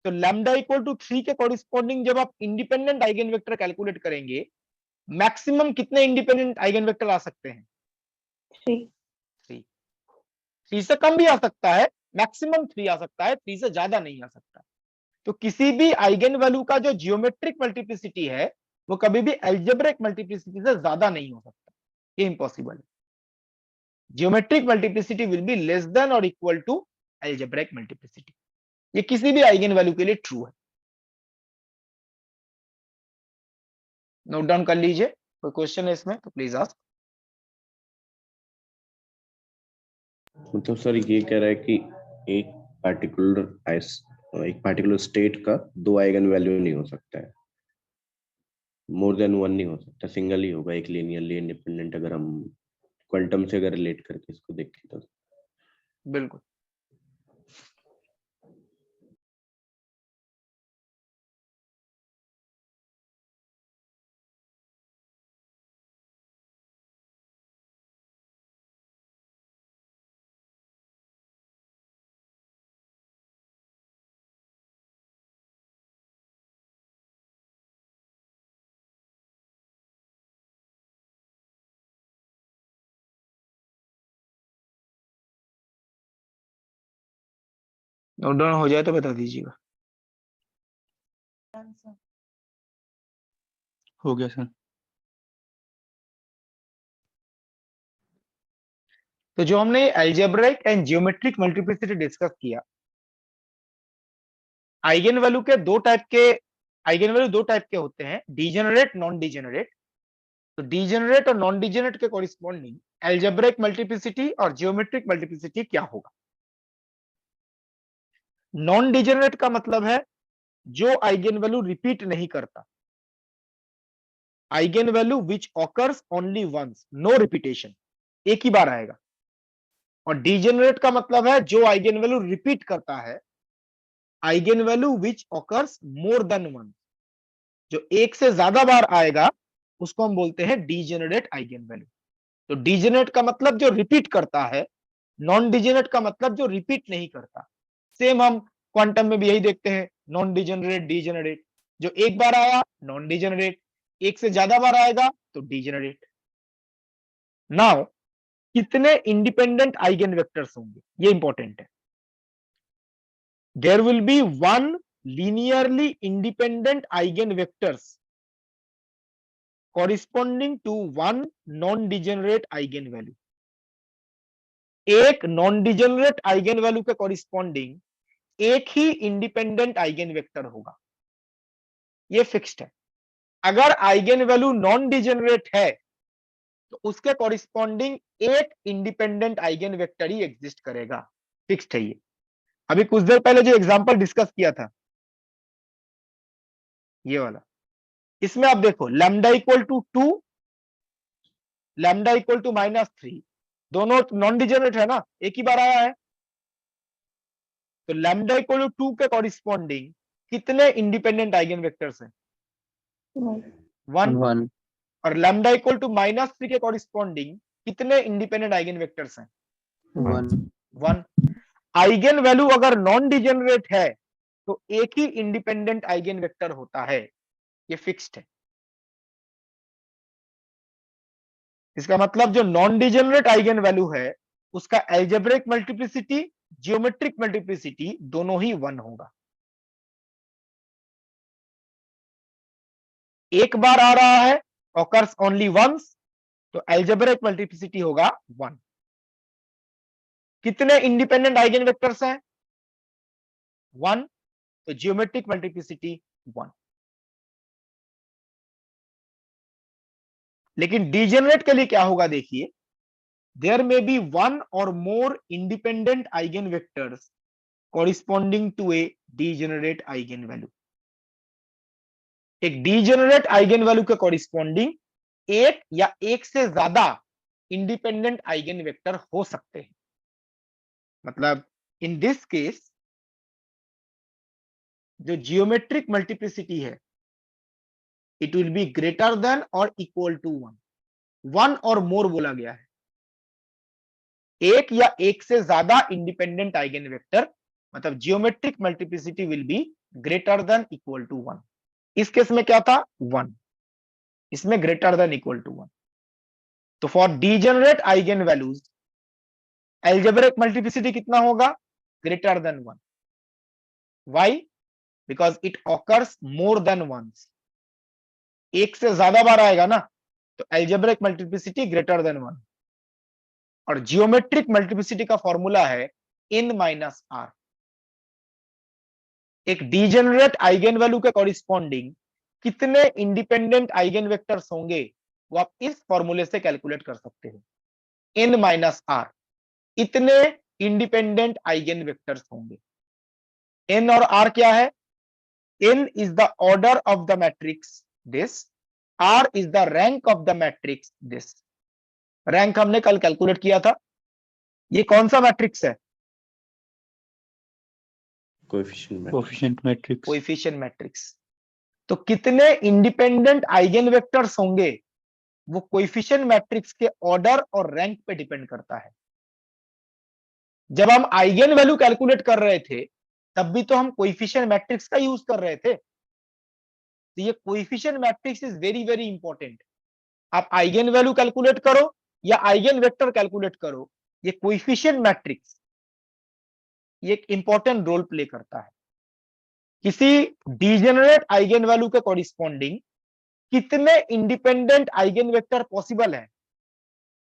तो लैम्डा इक्वल टू 3 के कॉरिस्पॉन्डिंग जब आप इंडिपेंडेंट आइगन वेक्टर कैलकुलेट करेंगे, मैक्सिमम कितने इंडिपेंडेंट आइगन वेक्टर आ सकते हैं? 3 3 से कम भी आ सकता है, मैक्सिमम 3 आ सकता है, 3 से ज्यादा नहीं आ सकता। तो किसी भी आइगन वैल्यू का जो जियोमेट्रिक मल्टीप्लिसिटी है वो कभी भी अलजेब्रिक मल्टीप्लिसिटी से ज्यादा नहीं हो सकता, ये इम्पॉसिबल है। Geometric multiplicity will be less than और इक्वल टू अलजेब्रिक मल्टीप्लिसिटी। ये किसी भी आइगन वैल्यू के लिए ट्रू है। नोट डाउन कर लीजिए, कोई क्वेश्चन है इसमें तो प्लीज आस्क। मतलब सर ये कह रहा है कि एक पार्टिकुलर स्टेट का 2 आइगन वैल्यू नहीं हो सकता है, मोर देन 1 नहीं हो सकता, सिंगल ही होगा, एक लीनियरली इंडिपेंडेंट, अगर हम क्वांटम से अगर रिलेट करके इसको देखें तो। बिल्कुल। नोट डाउन हो जाए तो बता दीजिएगा। हो गया सर। तो जो हमने algebraic and geometric multiplicity discuss किया, आइगन वैल्यू के दो टाइप के होते हैं, डीजेनरेट, नॉन डीजेनरेट। तो डीजेनरेट और नॉन डीजेनरेट के कॉरिस्पॉन्डिंग अलजेब्रिक मल्टीप्लिसिटी और जियोमेट्रिक मल्टीप्लिसिटी क्या होगा? नॉन डीजेनरेट का मतलब है जो आइगन वैल्यू रिपीट नहीं करता, eigenvalue which occurs only once, no repetition, एक ही बार आएगा। और डीजेनरेट का मतलब है जो आइगन वैल्यू रिपीट करता है, eigen value which occurs more then one, जो एक से ज्यादा बार आएगा उसको हम बोलते हैं डीजेनरेट आइगन वैल्यू। तो डीजेनरेट का मतलब जो रिपीट करता है, नॉन डीजेनरेट का मतलब जो रिपीट नहीं करता। सेम हम क्वांटम में भी यही देखते हैं, नॉन डीजेनरेट, डीजेनरेट। जो एक बार आया नॉन डीजेनरेट, एक से ज्यादा बार आएगा तो डीजेनरेट। नाउ कितने इंडिपेंडेंट आइगन वेक्टर्स होंगे, ये इंपॉर्टेंट है। There will be one linearly independent eigenvectors corresponding to one non-degenerate eigenvalue। एक नॉन डिजेनरेट आइगन वैल्यू के कॉरिस्पॉन्डिंग एक ही इंडिपेंडेंट आइगन वेक्टर होगा, ये फिक्स्ड है। अगर आइगन वैल्यू नॉन डिजेनरेट है तो उसके कॉरिस्पॉन्डिंग एक इंडिपेंडेंट आइगन वेक्टर ही एग्जिस्ट करेगा, फिक्स्ड है ये। अभी कुछ देर पहले जो एग्जांपल डिस्कस किया था ये वाला, इसमें आप देखो lambda equal to 2, lambda equal to -3, दोनों नॉन डिजेनरेट है ना, एक ही बार आया है। तो लैम्डा इक्वल टू 2 के कॉरिस्पॉन्डिंग कितने इंडिपेंडेंट आइगन वेक्टर्स हैं? 1। 1 और लैम्डा इक्वल टू -3 के कॉरिस्पॉन्डिंग कितने इंडिपेंडेंट आइगन वेक्टर्स हैं? 1 1। आइगन वैल्यू अगर नॉन डिजेनरेट है तो एक ही इंडिपेंडेंट आइगन वेक्टर होता है, ये फिक्स्ड है। इसका मतलब जो नॉन डिजेनरेट आइगन वैल्यू है उसका अलजेब्रिक मल्टीप्लिसिटी, जियोमेट्रिक मल्टीप्लिसिटी दोनों ही 1 होगा। एक बार आ रहा है, ऑकर्स ओनली वंस, तो अलजेब्रिक मल्टीप्लिसिटी होगा 1। कितने इंडिपेंडेंट आइगन वेक्टर्स हैं? 1, तो जियोमेट्रिक मल्टीप्लिसिटी 1। लेकिन डीजेनरेट के लिए क्या होगा देखिए, देयर मे बी वन और more independent eigenvectors corresponding to a degenerate eigenvalue. एक डीजेनरेट आइगन वैल्यू के कॉरिस्पॉन्डिंग एक या एक से ज्यादा इंडिपेंडेंट आइगन वेक्टर हो सकते हैं। मतलब इन दिस केस जो जियोमेट्रिक मल्टीप्लिसिटी है it will be greater then और इक्वल टू 1, 1 और मोर बोला गया है। एक या एक से ज्यादा इंडिपेंडेंट आइगन वेक्टर मतलब geometric multiplicity will be greater than equal to 1। इस केस में क्या था 1, इसमें ग्रेटर देन इक्वल टू 1। तो for degenerate eigenvalues algebraic multiplicity कितना होगा greater than 1। Why? Because it occurs more than once, एक से ज्यादा बार आएगा ना, तो एल्जेब्रिक मल्टीप्लिसिटी ग्रेटर देन 1। और जियोमेट्रिक मल्टीप्लिसिटी का फॉर्मूला है n माइनस r। एक डीजेनरेट आइगन वैल्यू के कॉरिस्पॉन्डिंग कितने इंडिपेंडेंट आइगन वेक्टर्स होंगे वो आप इस फॉर्मूले से कैलकुलेट कर सकते हो। n माइनस r, इतने इंडिपेंडेंट आइगन वेक्टर्स होंगे। n और r क्या है? n is the order of the matrix this, r is the rank of the matrix this. Rank हमने कल कैलकुलेट किया था। ये कौन सा मैट्रिक्स है? Coefficient matrix. Coefficient matrix. तो कितने इंडिपेंडेंट आइगन वेक्टर्स होंगे वो कोएफिशिएंट मैट्रिक्स के ऑर्डर और रैंक पे डिपेंड करता है। जब हम आइगन वैल्यू कैलकुलेट कर रहे थे तब भी तो हम कोएफिशिएंट मैट्रिक्स का यूज कर रहे थे। तो ये coefficient matrix is very very important. आप आइगन वैल्यू कैलकुलेट करो या आइगन वेक्टर कैलकुलेट करो, ये कोएफिशिएंट मैट्रिक्स ये एक इंपॉर्टेंट रोल प्ले करता है। किसी डीजेनरेट आइगन वैल्यू के कॉरिस्पॉन्डिंग कितने इंडिपेंडेंट आइगन वेक्टर पॉसिबल है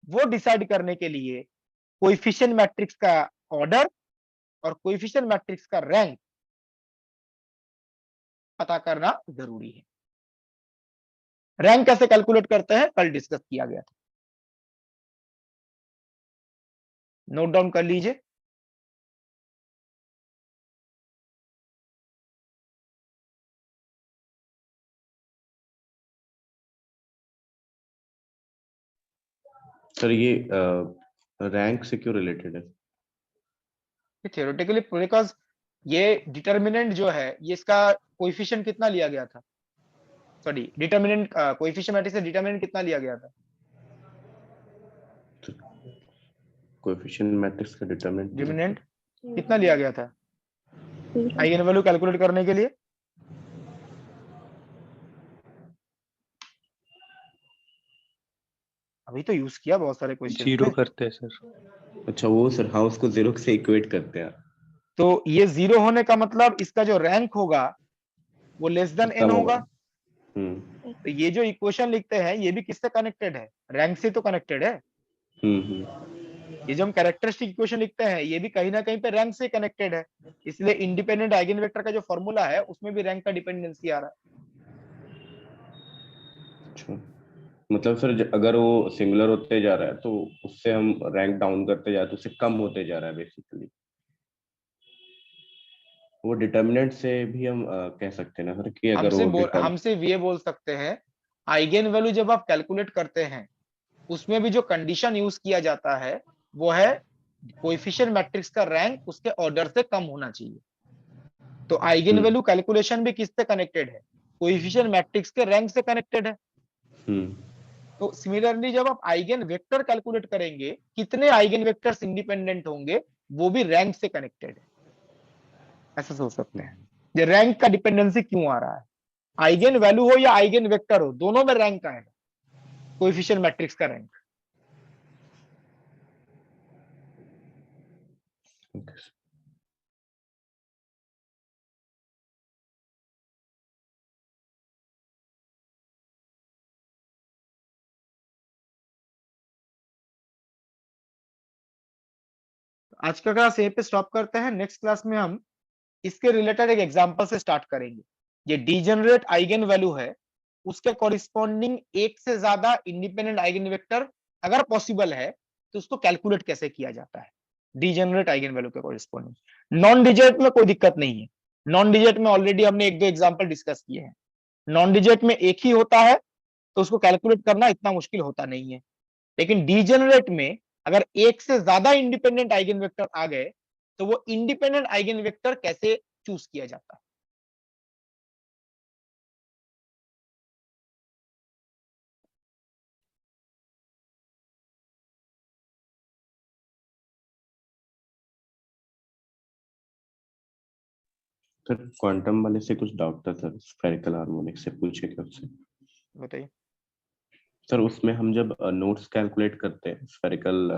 वो डिसाइड करने के लिए कोएफिशिएंट मैट्रिक्स का ऑर्डर और कोएफिशिएंट मैट्रिक्स का रैंक पता करना जरूरी है। रैंक कैसे कैलकुलेट करते हैं कल डिस्कस किया गया था, नोट डाउन कर लीजिए। सर ये रैंक से क्यों रिलेटेड है? थियोरेटिकली बिकॉज ये डिटर्मिनेंट जो है ये इसका कोएफिशिएंट कितना लिया गया था, सॉरी डिटर्मिनेंट कोएफिशिएंट मैट्रिक्स से डिटर्मिनेंट कितना लिया गया था? कोएफिशिएंट मैट्रिक्स का डिटर्मिनेंट कितना लिया गया था आइगन वैल्यू कैलकुलेट करने के लिए? अभी तो यूज किया बहुत सारे क्वेश्चन जीरो करते हैं सर। अच्छा वो सर, हाँ उसको जीरो से इक्वेट करते हैं। तो ये जीरो होने का मतलब इसका जो रैंक होगा वो लेस देन n होगा। तो ये जो इक्वेशन लिखते हैं ये भी किससे कनेक्टेड है? रैंक से तो कनेक्टेड है। ये जो हम कैरेक्टरिस्टिक इक्वेशन लिखते हैं ये भी कहीं ना कहीं पे रैंक से कनेक्टेड है। इसलिए इंडिपेंडेंट आइगन वेक्टर का जो फॉर्मूला है उसमें भी रैंक का डिपेंडेंसी आ रहा है। अच्छा, मतलब सर अगर वो सिंगुलर होते जा रहा है तो उससे हम रैंक डाउन करते जा रहे हैं तो उससे कम होते जा रहा है बेसिकली। वो डिटर्मिनेंट से भी हम कह सकते हैं ना सर कि अगर हमसे ये बोल सकते हैं आइगन वैल्यू जब आप कैलकुलेट करते हैं उसमें भी जो कंडीशन यूज किया जाता है वो है कोएफिशिएंट मैट्रिक्स का रैंक उसके ऑर्डर से कम होना चाहिए। तो आइगन वैल्यू कैलकुलेशन भी किससे कनेक्टेड है? कोएफिशिएंट मैट्रिक्स के रैंक से कनेक्टेड है। तो सिमिलरली जब आप आइगन वेक्टर कैलकुलेट करेंगे कितने आइगन वेक्टर्स इंडिपेंडेंट होंगे वो भी रैंक से कनेक्टेड है। ऐसा सोच सकते हैं ये रैंक का डिपेंडेंसी क्यों आ रहा है? आइगन वैल्यू हो या आइगन वेक्टर हो दोनों में रैंक आएगा, कोएफिशिएंट मैट्रिक्स का रैंक। आज का क्लास यहीं पे स्टॉप करते हैं। नेक्स्ट क्लास में हम इसके रिलेटेड एक एग्जांपल से स्टार्ट करेंगे। ये डीजेनरेट आइगन वैल्यू है उसके कॉरिस्पॉन्डिंग एक से ज्यादा इंडिपेंडेंट आइगन वेक्टर अगर पॉसिबल है तो उसको कैलकुलेट कैसे किया जाता है डीजेनरेट आइगन वैल्यू के कॉरिस्पॉन्डिंग। नॉन डिजिट में कोई दिक्कत नहीं है, नॉन डिजिट में ऑलरेडी हमने एक दो एग्जांपल डिस्कस किए हैं। नॉन डिजिट में एक ही होता है तो उसको कैलकुलेट करना इतना मुश्किल होता नहीं है। लेकिन डीजेनरेट में अगर एक से ज्यादा इंडिपेंडेंट आइगन वेक्टर आ गए तो वो इंडिपेंडेंट आइगन वेक्टर कैसे चूज किया जाता है सर क्वांटम वाले से कुछ डाउट था सर, स्फेरिकल हार्मोनिक्स से पूछे क्या उससे? बताइए। सर उसमें हम जब नोट्स कैलकुलेट करते हैं स्फेरिकल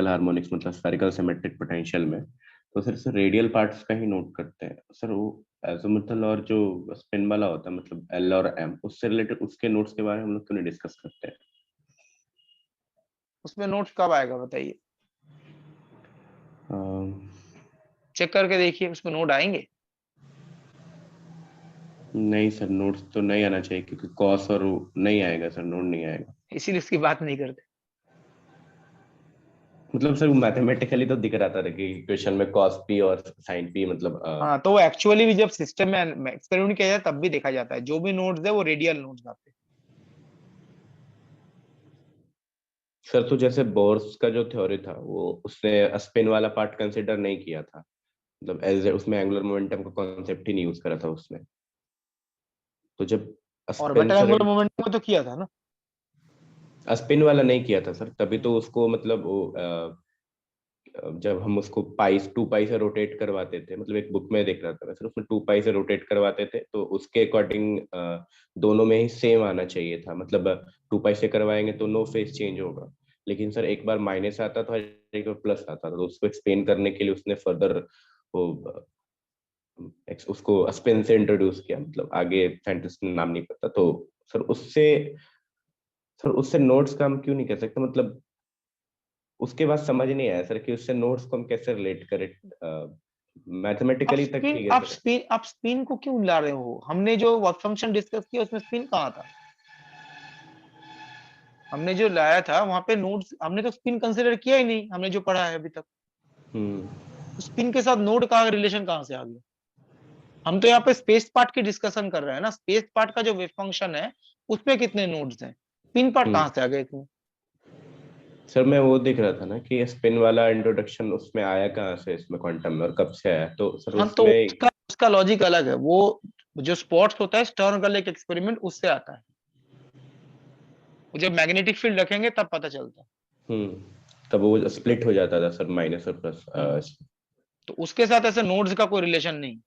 हार्मोनिक्स मतलब स्फेरिकल सिमेट्रिक पोटेंशियल में, तो सर रेडियल पार्ट्स का ही नोट करते हैं सर। वो एजिमुथल और जो स्पिन वाला होता है मतलब एल और एम, उससे रिलेटेड उसके नोट्स के बारे में हम लोग क्यों नहीं डिस्कस करते हैं? उसमें नोट्स कब आएगा बताइए, अम, चेक करके देखिए उसमें नोट आएंगे। नहीं सर, नोट्स तो नहीं आना चाहिए क्योंकि कॉस और वो नहीं आएगा सर, नोट नहीं आएगा। इसीलिए इसकी बात नहीं करते। मतलब सर मैथमेटिकली तो दिख रहा था कि इक्वेशन में cos p और sin p मतलब हाँ, तो एक्चुअली भी जब सिस्टम में एक्सपेरिमेंट किया जाए तब भी देखा जाता है, जो भी नोट्स है वो रेडियल नोट्स आते हैं। सर तो जैसे बोर्स का जो थ्योरी था वो उसने स्पिन वाला पार्ट कंसिडर नहीं किया था, मतलब एज उसमें एंगुलर मोमेंटम का कॉन्सेप्ट ही नहीं यूज करा था उसने। तो जब spin orbital sir angular momentum में तो किया था ना। स्पिन वाला नहीं किया था सर, तभी तो उसको मतलब वो जब हम उसको पाई 2 पाई से रोटेट करवाते थे, मतलब एक बुक में देख रहा था मैं सर, उसमें 2 पाई से रोटेट करवाते थे तो उसके अकॉर्डिंग दोनों में ही सेम आना चाहिए था, मतलब 2 पाई से करवाएंगे तो नो फेस चेंज होगा। लेकिन सर एक बार माइनस आता था, एक बार प्लस आता था, तो उसको एक्सप्लेन करने के लिए उसने फर्दर वो उसको स्पिन से इंट्रोड्यूस किया, मतलब आगे साइंटिस्ट नाम नहीं पता। तो सर उससे नोट्स का हम क्यों नहीं कर सकते, मतलब उसके बाद समझ नहीं आया सर कि उससे नोट्स को हम कैसे रिलेट करें। मैथमेटिकली तक ठीक है सर। आप स्पिन को क्यों ला रहे हो? हमने जो वर्क फंक्शन डिस्कस किया उसमें स्पिन कहाँ था? हमने जो लाया था वहां पे नोट्स, हमने तो स्पिन कंसिडर किया ही नहीं, हमने जो पढ़ा है अभी तक। स्पिन के साथ नोड का रिलेशन कहाँ से आ गया? हम तो यहाँ पे स्पेस पार्ट की डिस्कशन कर रहे हैं ना, स्पेस पार्ट का जो वेव फंक्शन है उसमें कितने नोड्स हैं, स्पिन पार्ट कहाँ से आ गए इसमें? सर मैं वो देख रहा था ना कि स्पिन वाला इंट्रोडक्शन उसमें आया कहाँ से, इसमें क्वांटम में, और कब से आया, तो सर हाँ, तो उसमें उसका लॉजिक अलग है। वो जो स्पॉट्स होता है स्टर्न गर्लिक एक्सपेरिमेंट उससे आता है। वो जब मैग्नेटिक फील्ड रखेंगे तब पता चलता है। तब वो स्प्लिट हो जाता था सर, माइनस और प्लस। तो उसके साथ ऐसे नोड्स का कोई रिलेशन नहीं,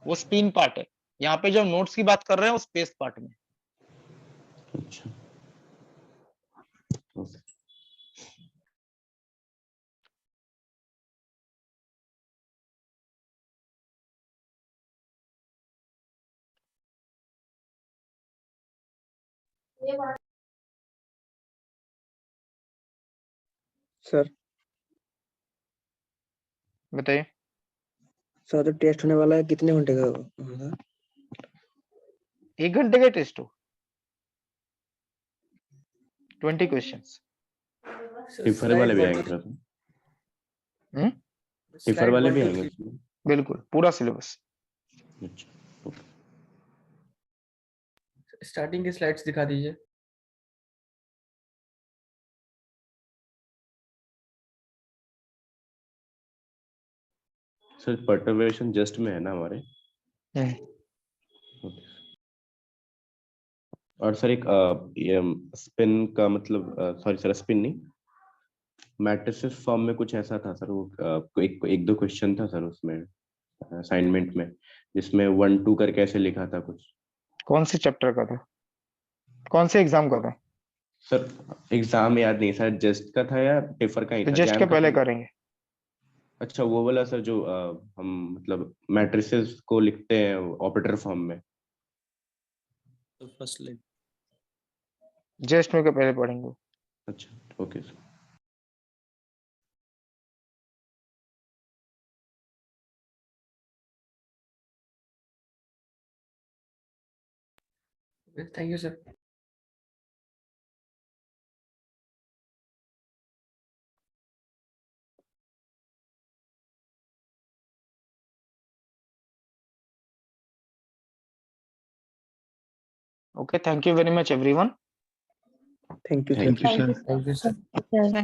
वो स्पिन पार्ट है। यहाँ पे जो नोड्स की बात कर रहे हैं वो स्पेस पार्ट में। अच्छा ओके। सर बताइए। सर तो टेस्ट होने वाला है, कितने घंटे का होगा? 1 घंटे का टेस्ट हो, 20 क्वेश्चंस। टिफर वाले भी आएंगे सर? टिफर वाले भी आएंगे उसमें? बिल्कुल पूरा सिलेबस। अच्छा ओके। स्टार्टिंग की स्लाइड्स दिखा दीजिए। सर पर्टर्बेशन जस्ट में है ना हमारे? ओके। और सर एक ये स्पिन का मतलब सॉरी सर, स्पिन नहीं, मैट्रिसेस फॉर्म में कुछ ऐसा था सर, वो एक दो क्वेश्चन था सर उसमें असाइनमेंट में, जिसमें 1 2 करके ऐसे लिखा था कुछ। कौन से चैप्टर का था, कौन से एग्जाम का था? सर एग्जाम याद नहीं सर, जस्ट का था या टिफर का ही तो था, जस्ट के जैम का पहले तो नहीं। करेंगे। अच्छा वो वाला सर जो हम मतलब मैट्रिसेस को लिखते हैं ऑपरेटर फॉर्म में। तो फर्स्ट लाइन। जस्ट में के पहले पढ़ेंगे। अच्छा okay sir. Thank you sir. Okay, thank you very much everyone. Thank you Thank sir. you. Thank you, thank you sir. sir.